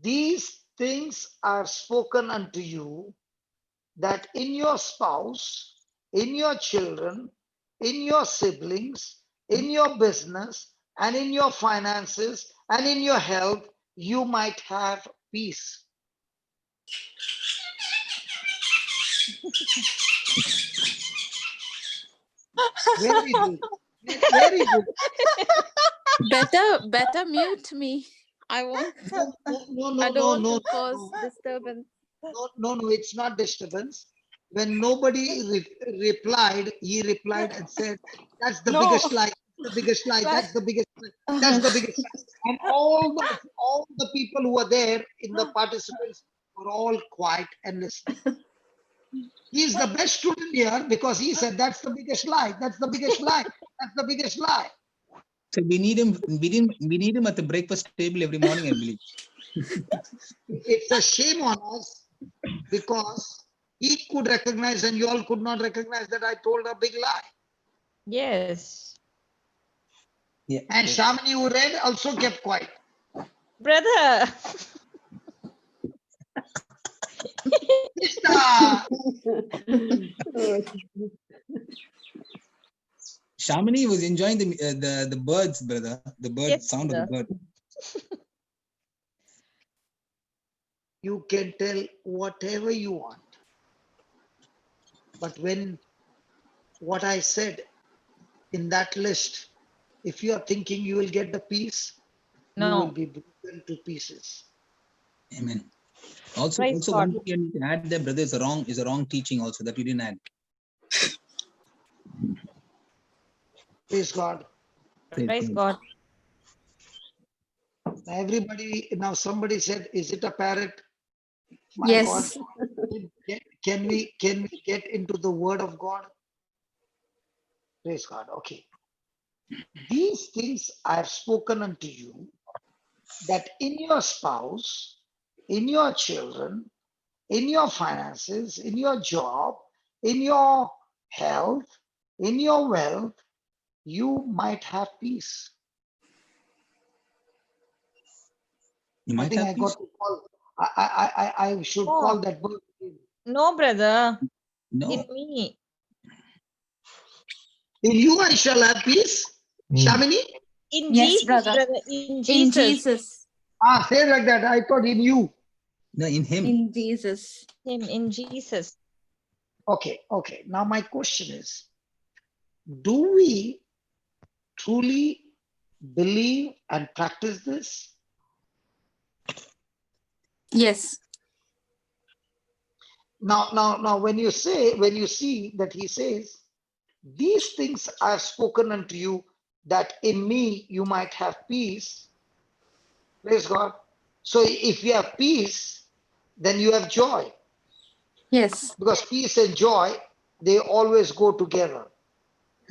These things are spoken unto you, that in your spouse, in your children, in your siblings, in your business, and in your finances, and in your health, you might have peace. Very good. Very good. Better mute me. I won't. I don't want to cause disturbance. No, it's not disturbance. When nobody replied, he replied and said, "That's the No. biggest lie. The biggest lie. That's the biggest lie. That's the biggest lie." And all the people who were there in the participants were all quiet and listening. He's the best student here because he said, "That's the biggest lie. That's the biggest lie. That's the biggest lie." So we need him. We need him at the breakfast table every morning, I believe. It's a shame on us because he could recognize and you all could not recognize that I told a big lie. Yes. Yeah. And Shamini, who read, also kept quiet. Brother. Sister, Shamini was enjoying the birds, brother. The bird Yes, sound of the brother. bird. you can tell whatever you want. But when what I said in that list, if you are thinking you will get the peace, you will No. be broken to pieces. Amen. Also, Praise also God. one thing you need to add there, brother, is a wrong teaching also that you didn't add. Praise God. Praise God. Now everybody, now somebody said, is it a parrot? My Yes. God, can we get into the word of God? Praise God. Okay. These things I have spoken unto you, that in your spouse, in your children, in your finances, in your job, in your health, in your wealth, you might have peace. You I might think have I peace. got to call. I should No. call that bird. No, brother. No. In me. In you I shall have peace. Shamini? In Yes, Jesus, brother. brother. In In Jesus. Jesus. Ah, say like that. I thought in you. No, in him. In Jesus. Him. In Jesus. Okay. Now my question is, do we truly believe and practice this? Yes. Now, when you see that he says, these things I have spoken unto you, that in me you might have peace. Praise God. So if you have peace, then you have joy. Yes. Because peace and joy, they always go together.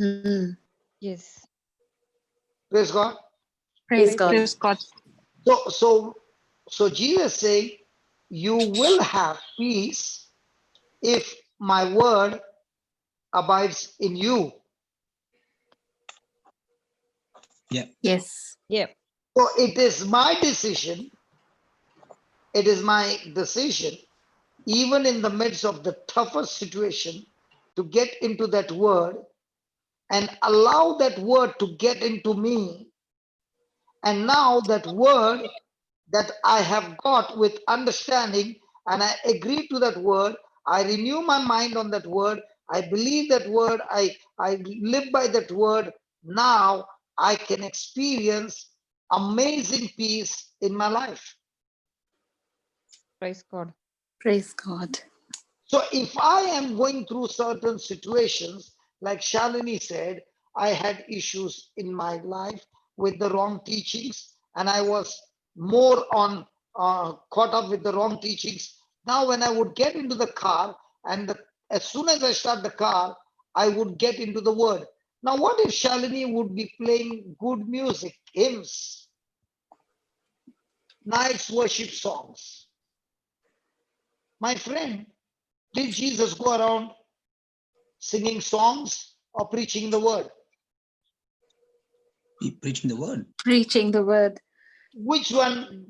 Mm. Yes. Praise God. Praise God. Praise God. So Jesus saying, you will have peace if my word abides in you. Yeah. Yes. Yep. So it is my decision. It is my decision, even in the midst of the toughest situation, to get into that word and allow that word to get into me. And now that word that I have got with understanding, and I agree to that word, I renew my mind on that word, I believe that word, I live by that word. Now I can experience amazing peace in my life. Praise God. Praise God. So if I am going through certain situations, like Shalini said, I had issues in my life with the wrong teachings, and I was more on caught up with the wrong teachings. Now, when I would get into the car, and as soon as I start the car, I would get into the word. Now, what if Shalini would be playing good music, hymns, nice worship songs? My friend, did Jesus go around singing songs or preaching the word? Preaching the word. Preaching the word. Which one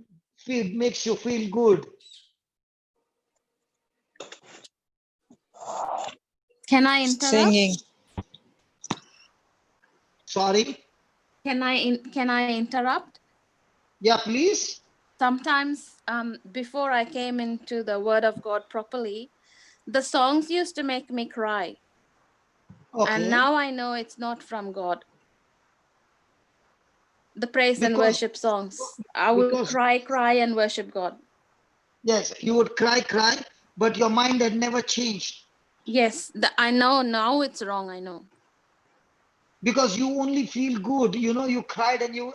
makes you feel good? Can I interrupt? Singing. Sorry? Can I interrupt? Yeah, please. Sometimes before I came into the word of God properly, the songs used to make me cry. Okay. And now I know it's not from God. The praise and Because- worship songs. I would because- cry and worship God. Yes, you would cry, but your mind had never changed. Yes, I know now it's wrong. I know. Because you only feel good. You know, you cried and you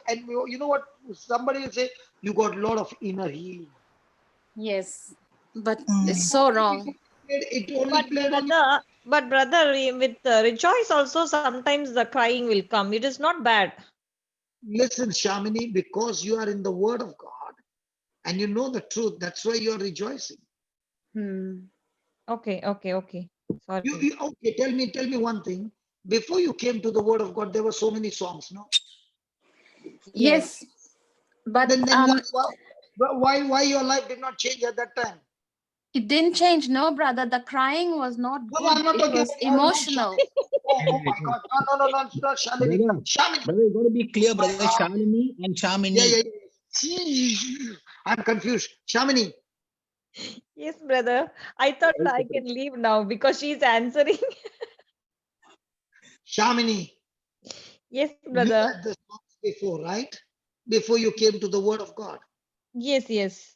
know what? Somebody will say, you got a lot of inner healing. Yes, but Mm. it's so wrong. It only played on you. But brother, with rejoice also sometimes the crying will come. It is not bad. Listen, Shamini, because you are in the word of God and you know the truth, that's why you're rejoicing. Okay. Sorry. Okay, tell me one thing. Before you came to the word of God, there were so many songs, no? Yes, but then why your life did not change at that time? it didn't change. No, brother, the crying was not No, good. I'm not It talking was about emotional. Oh my God. No, not Shalini. Brother, Shamini. brother, you got to be clear, Oh my brother. God. Shalini and Shamini. Yeah. I'm confused. Shamini. Yes, brother. I thought I can leave now because she's answering. Shamini. Yes, You brother. had the songs before, right? Before you came to the word of God. Yes.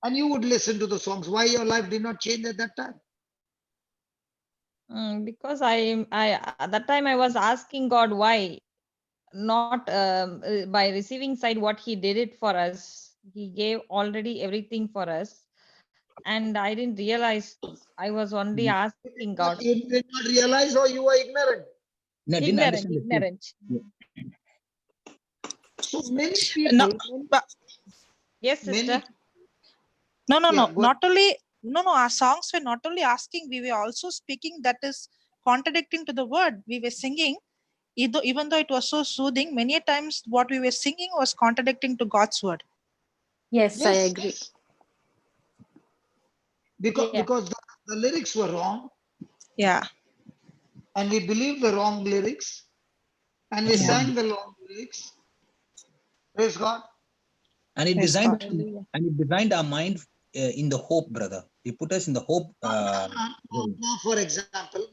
And you would listen to the songs. Why your life did not change at that time? Because I at that time I was asking God why not by receiving side what He did it for us. He gave already everything for us, and I didn't realize. I was only asking God. You did not realize or you were ignorant? No, didn't understand the truth. Ignorant. Yeah. So many people. Yes, sister. No. Yeah, Not only our songs were not only asking, we were also speaking that is contradicting to the word. We were singing, even though it was so soothing, many a times what we were singing was contradicting to God's word. Yes, I agree. Because the lyrics were wrong. Yeah. And we believed the wrong lyrics. And we sang the wrong lyrics. Praise God. And it designed our mind in the hope, brother. He put us in the hope. Now, for example,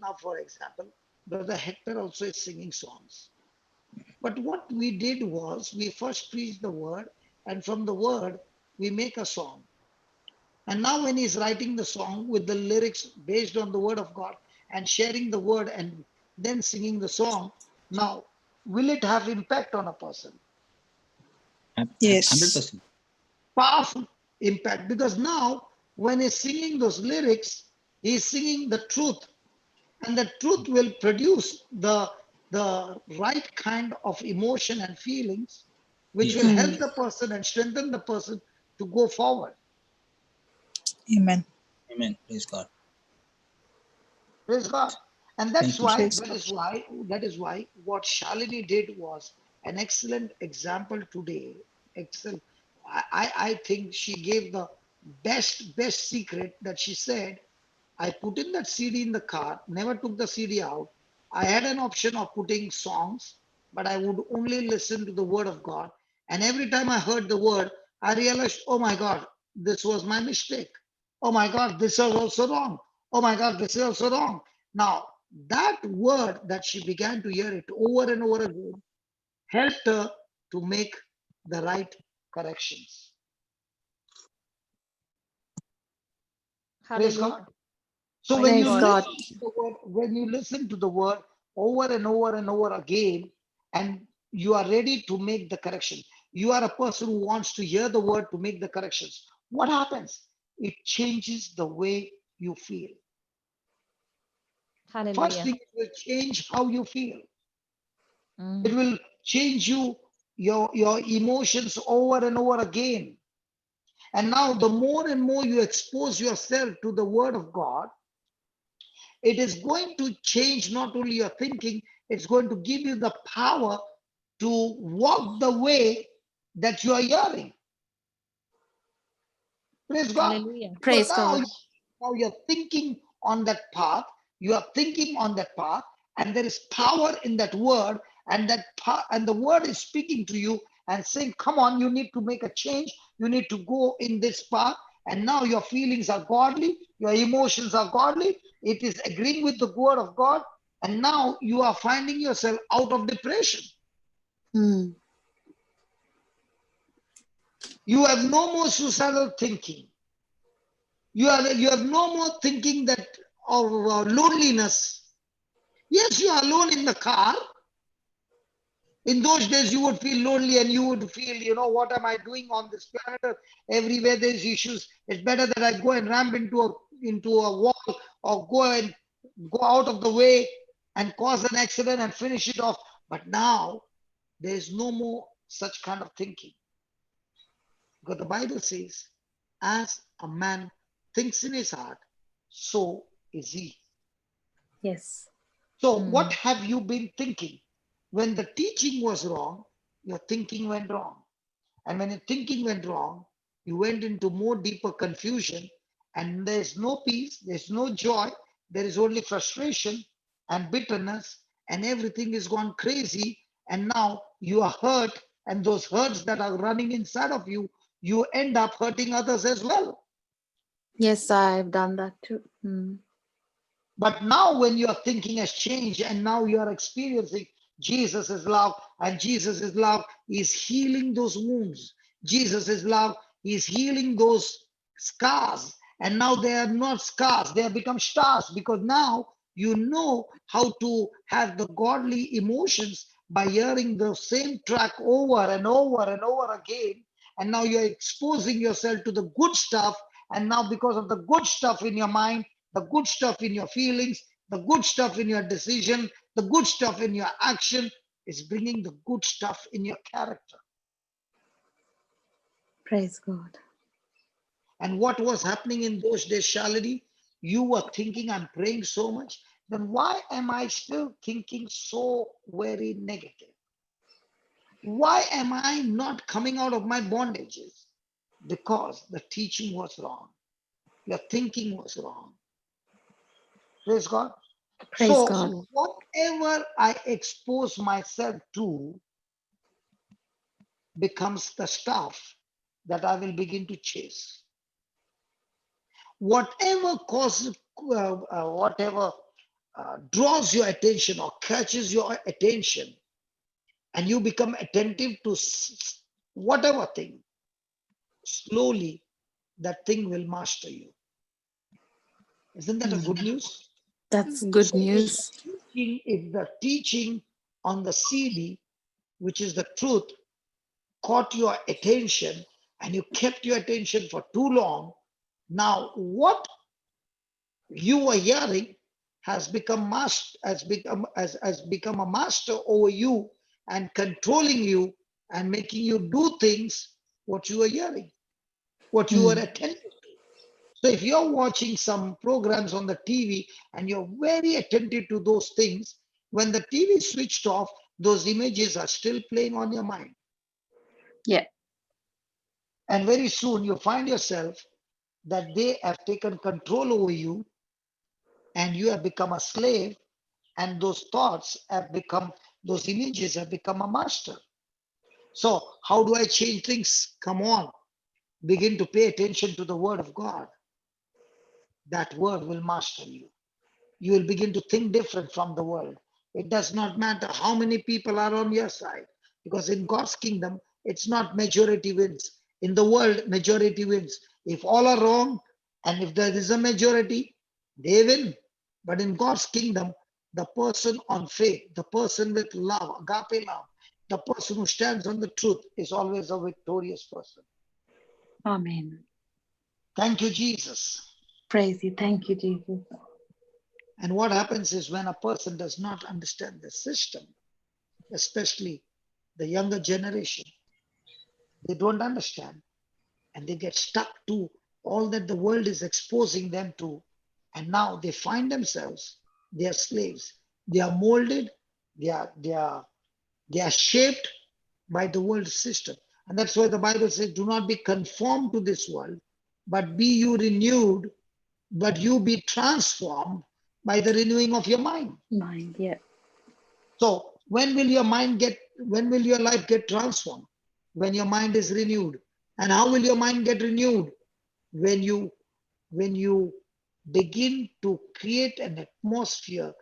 Brother Hector also is singing songs. But what we did was we first preached the word, and from the word we make a song. And now when he's writing the song with the lyrics based on the word of God and sharing the word and then singing the song, now will it have impact on a person? Yes. 100%. Powerful impact, because now when he's singing those lyrics, he's singing the truth, and the truth will produce the right kind of emotion and feelings which will help the person and strengthen the person to go forward. Amen. Praise God. Praise God. And that's Thank you. that is why what Shalini did was an excellent example today. Excellent. I think she gave the best secret, that she said, I put in that CD in the car, never took the CD out. I had an option of putting songs, but I would only listen to the word of God. And every time I heard the word, I realized, oh my God, this was my mistake. Oh my God, this was also wrong. Oh my God, this is also wrong. Now, that word that she began to hear it over and over again helped her to make the right corrections. Praise God. So when you listen to the word over and over and over again, and you are ready to make the correction, you are a person who wants to hear the word to make the corrections. What happens? It changes the way you feel. Hallelujah. First thing, it will change how you feel. It will change your emotions over and over again. And now the more and more you expose yourself to the word of God, it is going to change not only your thinking, it's going to give you the power to walk the way that you are hearing. Praise God. Hallelujah. Praise God. Now you're thinking on that path, and there is power in that word, and the word is speaking to you and saying, come on, you need to make a change, you need to go in this path. And now your feelings are godly, your emotions are godly, it is agreeing with the word of God, and now you are finding yourself out of depression. You have no more suicidal thinking. You have no more thinking that of loneliness. Yes, you are alone in the car. In those days, you would feel lonely and you would feel, what am I doing on this planet? Everywhere there's issues. It's better that I go and ramp into a wall, or go out of the way and cause an accident and finish it off. But now there's no more such kind of thinking. Because the Bible says, as a man thinks in his heart, so is he. Yes. So what have you been thinking? When the teaching was wrong, your thinking went wrong. And when your thinking went wrong, you went into more deeper confusion, and there's no peace, there's no joy, there is only frustration and bitterness, and everything is gone crazy. And now you are hurt, and those hurts that are running inside of you, you end up hurting others as well. Yes, I've done that too. But now when your thinking has changed and now you are experiencing Jesus is love, and Jesus is love is healing those wounds. Jesus is love is healing those scars. And now they are not scars, they have become stars, because now you know how to have the godly emotions by hearing the same track over and over and over again. And now you're exposing yourself to the good stuff. And now, because of the good stuff in your mind, the good stuff in your feelings, the good stuff in your decision, the good stuff in your action is bringing the good stuff in your character. Praise God. And what was happening in those days, Shalini? You were thinking, I'm praying so much, then why am I still thinking so very negative? Why am I not coming out of my bondages? Because the teaching was wrong. Your thinking was wrong. Praise God. Praise So God. whatever I expose myself to becomes the stuff that I will begin to chase. Whatever causes, whatever draws your attention or catches your attention, and you become attentive to whatever thing, slowly that thing will master you. Isn't that a good news? That's good So news. if the teaching on the CD, which is the truth, caught your attention and you kept your attention for too long, now what you were hearing has become become a master over you and controlling you and making you do things what you are hearing, what you are attentive to. So if you're watching some programs on the TV and you're very attentive to those things, when the TV is switched off, those images are still playing on your mind. Yeah. And very soon you find yourself that they have taken control over you and you have become a slave, and those thoughts have become, those images have become a master. So how do I change things? Come on, begin to pay attention to the word of God. That word will master you. You will begin to think different from the world. It does not matter how many people are on your side, because in God's kingdom, it's not majority wins. In the world, majority wins. If all are wrong, and if there is a majority, they win. But in God's kingdom, the person on faith, the person with love, agape love, the person who stands on the truth is always a victorious person. Amen. Thank you, Jesus. Praise you. Thank you, Jesus. And what happens is, when a person does not understand the system, especially the younger generation, they don't understand and they get stuck to all that the world is exposing them to. And now they find themselves, they are slaves. They are molded, they are shaped by the world system. And that's why the Bible says, do not be conformed to this world, but be you renewed, but you be transformed by the renewing of your mind. Mind, yeah. So when will your life get transformed? When your mind is renewed. And how will your mind get renewed? When you begin to create an atmosphere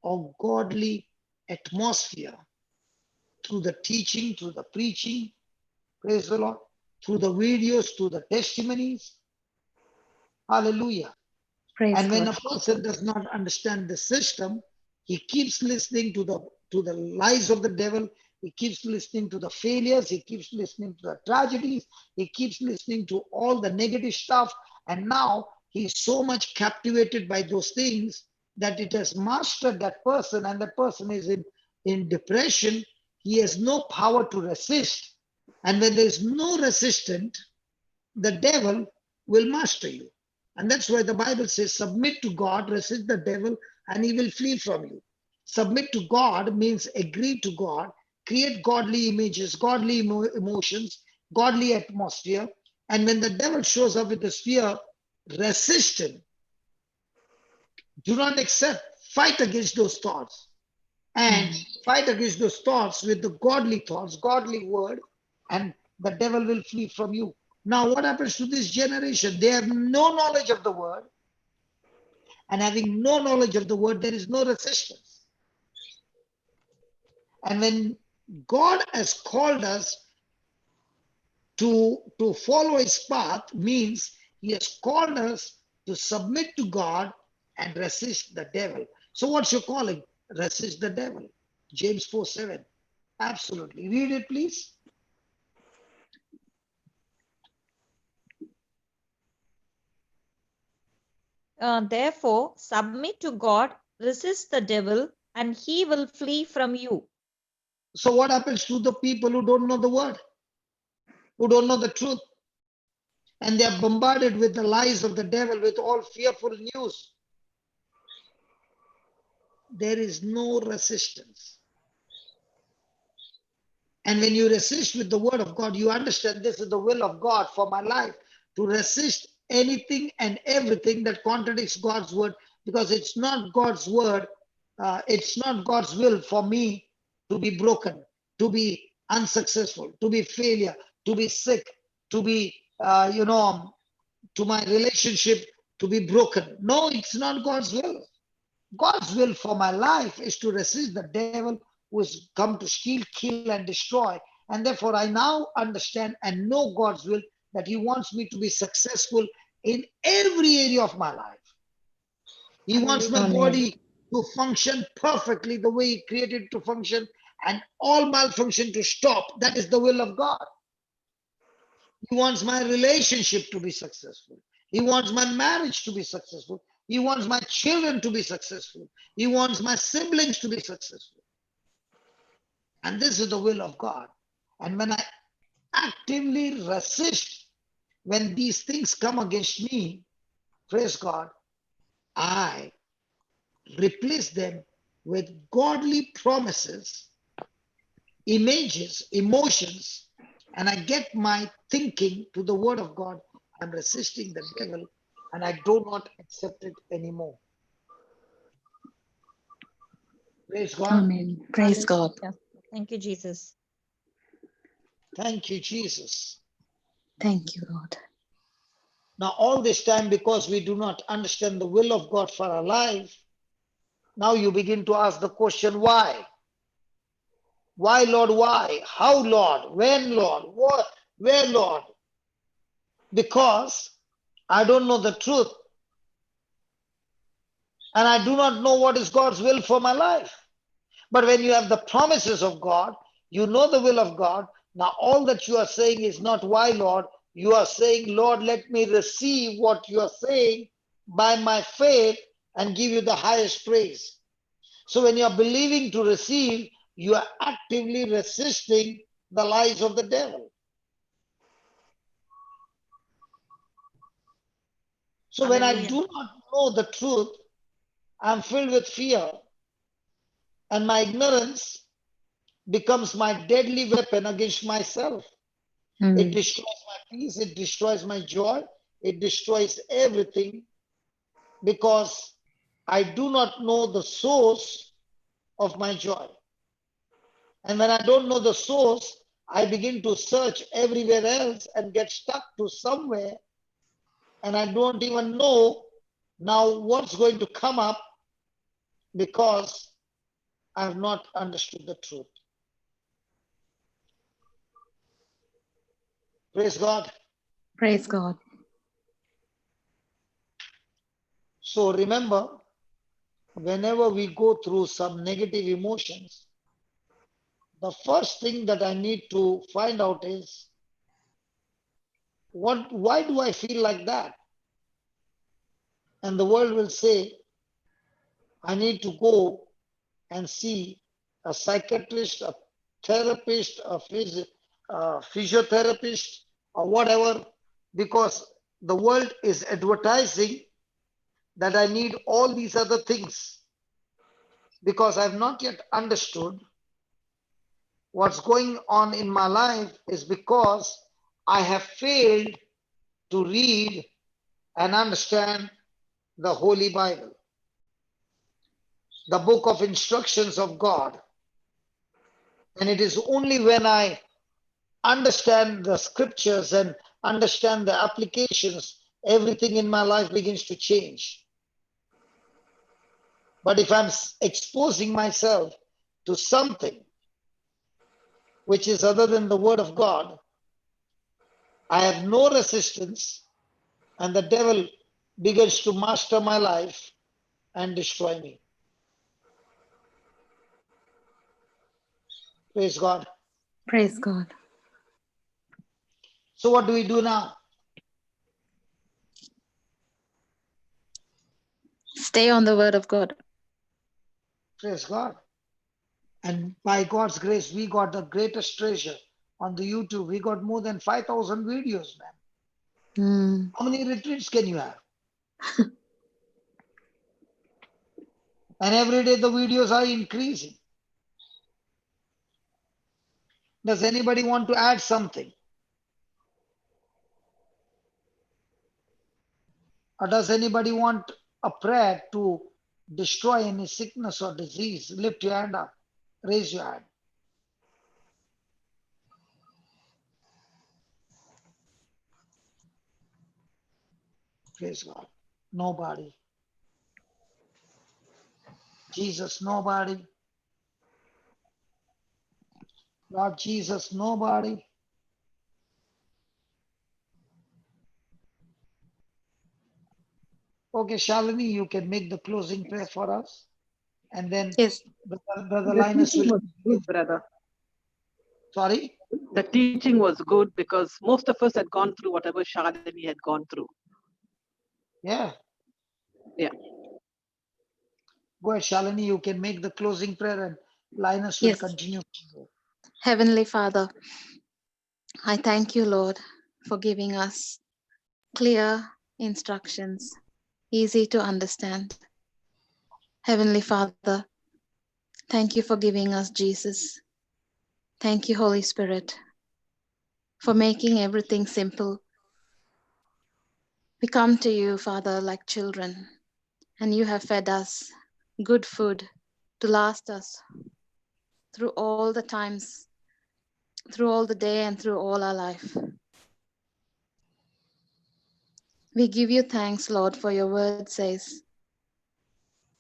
of godly atmosphere through the teaching, through the preaching, praise the Lord, through the videos, through the testimonies. Hallelujah. Praise And when a God. person does not understand the system, he keeps listening to the lies of the devil. He keeps listening to the failures. He keeps listening to the tragedies. He keeps listening to all the negative stuff. And now he's so much captivated by those things that it has mastered that person, and that person is in depression. He has no power to resist. And when there is no resistance, the devil will master you. And that's why the Bible says, submit to God, resist the devil, and he will flee from you. Submit to God means agree to God, create godly images, godly emotions, godly atmosphere. And when the devil shows up with his fear, resist him. Do not accept, fight against those thoughts. And fight against those thoughts with the godly thoughts, godly word, and the devil will flee from you. Now, what happens to this generation? They have no knowledge of the word. And having no knowledge of the word, there is no resistance. And when God has called us to follow his path, means he has called us to submit to God and resist the devil. So what's your calling? Resist the devil. James 4:7. Absolutely. Read it, please. Therefore, submit to God, resist the devil, and he will flee from you. So what happens to the people who don't know the word, who don't know the truth? And they are bombarded with the lies of the devil, with all fearful news. There is no resistance. And when you resist with the word of God, you understand this is the will of God for my life, to resist anything and everything that contradicts God's word, because it's not God's word, it's not God's will for me to be broken, to be unsuccessful, to be failure, to be sick, to be, to my relationship to be broken. No, it's not God's will. God's will for my life is to resist the devil who has come to steal, kill, and destroy. And therefore, I now understand and know God's will, that he wants me to be successful in every area of my life. He wants my body to function perfectly the way he created it to function, and all malfunction to stop. That is the will of God. He wants my relationship to be successful. He wants my marriage to be successful. He wants my children to be successful. He wants my siblings to be successful. And this is the will of God. And when I actively resist, when these things come against me, praise God, I replace them with godly promises, images, emotions, and I get my thinking to the word of God. I'm resisting the devil, and I do not accept it anymore. Praise God. Amen. Praise God. Thank you, Jesus. Thank you, Jesus. Thank you, Lord. Now, all this time, because we do not understand the will of God for our life, now you begin to ask the question, why? Why, Lord? Why? How, Lord? When, Lord? What? Where, Lord? Because I don't know the truth, and I do not know what is God's will for my life. But when you have the promises of God, you know the will of God. Now, all that you are saying is not why, Lord. You are saying, Lord, let me receive what you are saying by my faith and give you the highest praise. So when you are believing to receive, you are actively resisting the lies of the devil. So when I do not know the truth, I'm filled with fear, and my ignorance becomes my deadly weapon against myself. It destroys my peace, it destroys my joy, it destroys everything, because I do not know the source of my joy. And when I don't know the source, I begin to search everywhere else and get stuck to somewhere, and I don't even know now what's going to come up, because I have not understood the truth. Praise God. Praise God. So remember, whenever we go through some negative emotions, the first thing that I need to find out is, why do I feel like that? And the world will say, I need to go and see a psychiatrist, a therapist, a physiotherapist, or whatever, because the world is advertising that I need all these other things, because I've not yet understood what's going on in my life is because I have failed to read and understand the Holy Bible, the book of instructions of God. And it is only when I understand the scriptures and understand the applications, everything in my life begins to change. But if I'm exposing myself to something which is other than the Word of God, I have no resistance, and the devil begins to master my life and destroy me. Praise God. Praise God. So what do we do now? Stay on the word of God. Praise God. And by God's grace, we got the greatest treasure on the YouTube. We got more than 5,000 videos, man. Mm. How many retreats can you have? And every day the videos are increasing. Does anybody want to add something? Or does anybody want a prayer to destroy any sickness or disease? Lift your hand up. Raise your hand. Praise God. Nobody. Jesus, nobody. Lord Jesus, nobody. Okay, Shalini, you can make the closing prayer for us. And then Yes. Brother The Linus teaching will. was good, brother. Sorry? The teaching was good because most of us had gone through whatever Shalini had gone through. Yeah. Yeah. Go ahead, Shalini, you can make the closing prayer and Linus will Yes. continue. Heavenly Father, I thank you, Lord, for giving us clear instructions, easy to understand. Heavenly Father, thank you for giving us Jesus. Thank you, Holy Spirit, for making everything simple. We come to you, Father, like children, and you have fed us good food to last us through all the times, through all the day and through all our life. We give you thanks, Lord, for your word says,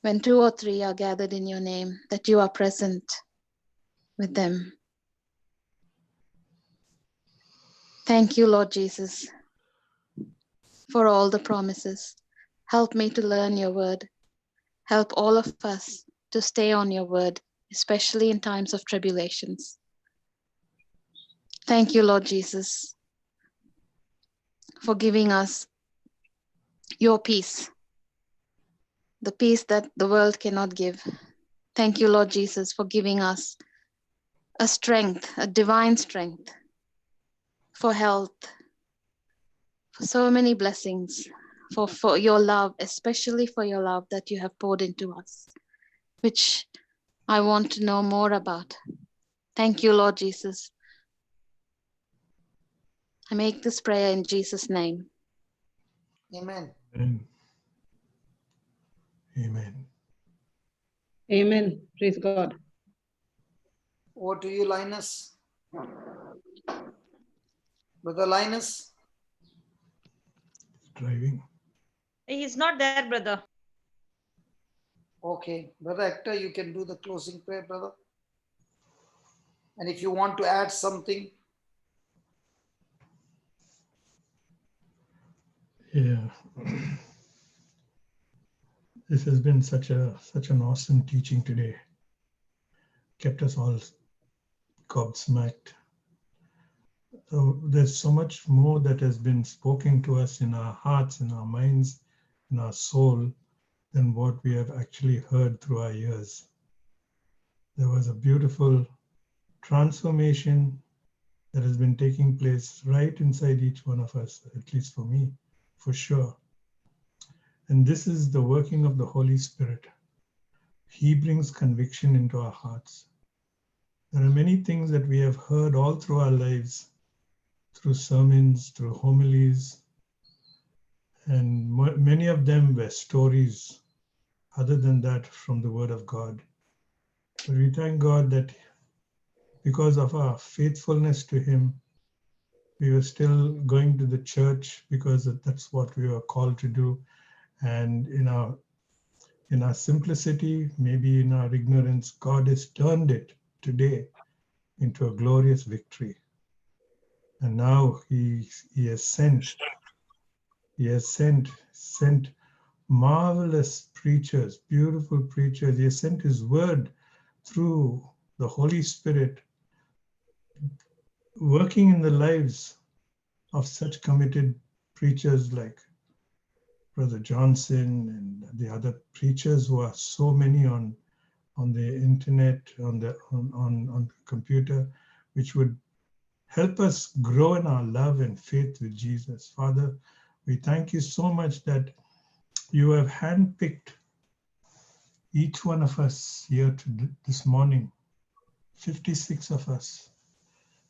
when 2 or 3 are gathered in your name, that you are present with them. Thank you, Lord Jesus, for all the promises. Help me to learn your word. Help all of us to stay on your word, especially in times of tribulations. Thank you, Lord Jesus, for giving us your peace, the peace that the world cannot give. Thank you, Lord Jesus, for giving us a strength, a divine strength, for health, for so many blessings, for your love, especially for your love that you have poured into us, which I want to know more about. Thank you, Lord Jesus. I make this prayer in Jesus' name. Amen. Amen. Amen. Amen. Praise God. Over to you, Linus. Brother Linus. Driving. He's not there, brother. Okay. Brother Hector, you can do the closing prayer, brother. And if you want to add something. Yeah. This has been such an awesome teaching today. Kept us all gobsmacked. So there's so much more that has been spoken to us in our hearts, in our minds, in our soul, than what we have actually heard through our ears. There was a beautiful transformation that has been taking place right inside each one of us, at least for me, for sure. And this is the working of the Holy Spirit. He brings conviction into our hearts. There are many things that we have heard all through our lives, through sermons, through homilies, and many of them were stories other than that from the Word of God. But we thank God that because of our faithfulness to Him, we were still going to the church because that's what we were called to do. And in our simplicity, maybe in our ignorance, God has turned it today into a glorious victory. And now He has sent marvelous preachers, beautiful preachers. He has sent His word through the Holy Spirit, working in the lives of such committed preachers like Brother Johnson and the other preachers who are so many on the internet, on the computer, which would help us grow in our love and faith with Jesus. Father, we thank you so much that you have handpicked each one of us here this morning, 56 of us.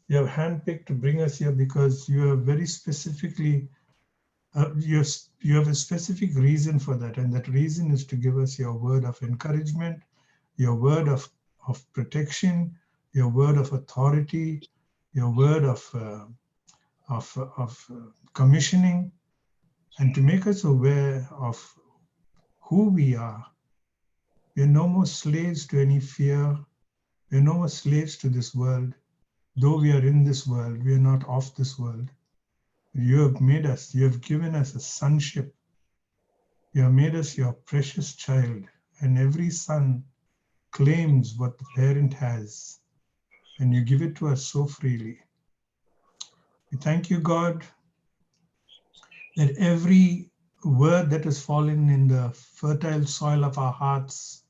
You have handpicked to bring us here because you have very specifically, you have a specific reason for that. And that reason is to give us your word of encouragement, your word of protection, your word of authority, your word of commissioning, and to make us aware of who we are. We are no more slaves to any fear. We are no more slaves to this world. Though we are in this world, we are not of this world. You have made us, you have given us a sonship. You have made us your precious child, and every son claims what the parent has, and you give it to us so freely. We thank you, God, that every word that has fallen in the fertile soil of our hearts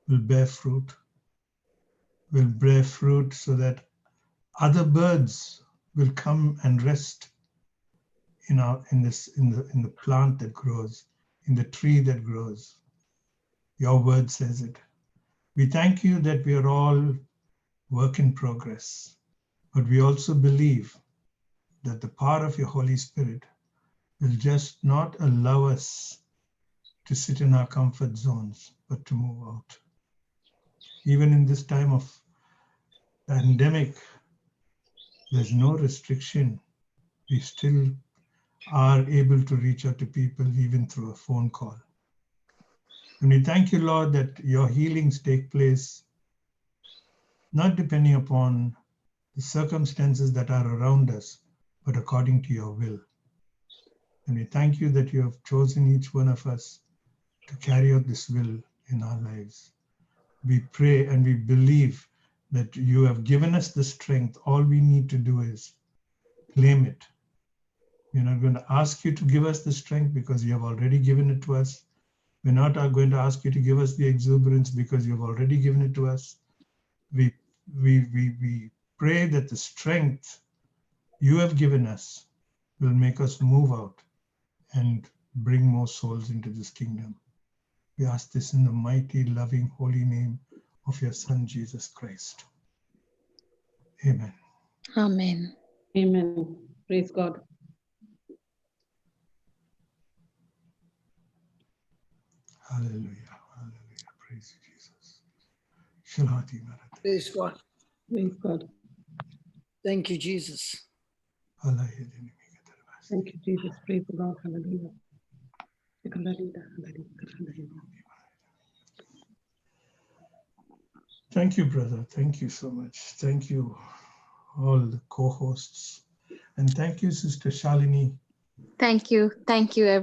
will bear fruit, so that other birds will come and rest in the plant that grows, in the tree that grows. Your word says it. We thank you that we are all work in progress, but we also believe that the power of your Holy Spirit will just not allow us to sit in our comfort zones, but to move out. Even in this time of pandemic, there's no restriction. We still are able to reach out to people even through a phone call. And we thank you, Lord, that your healings take place not depending upon the circumstances that are around us, but according to your will. And we thank you that you have chosen each one of us to carry out this will in our lives. We pray and we believe that you have given us the strength. All we need to do is claim it. We're not going to ask you to give us the strength because you have already given it to us. We're not going to ask you to give us the exuberance because you've already given it to us. We pray that the strength you have given us will make us move out and bring more souls into this kingdom. We ask this in the mighty, loving, holy name of your Son, Jesus Christ. Amen. Amen. Amen. Praise God. Hallelujah. Hallelujah. Praise you, Jesus. Shalati Marat. Praise God. Praise God. Thank you, Jesus. Thank you, Jesus. Praise the Lord. Hallelujah. Thank you, brother. Thank you so much. Thank you, all the co-hosts. And thank you, Sister Shalini. Thank you. Thank you, everyone.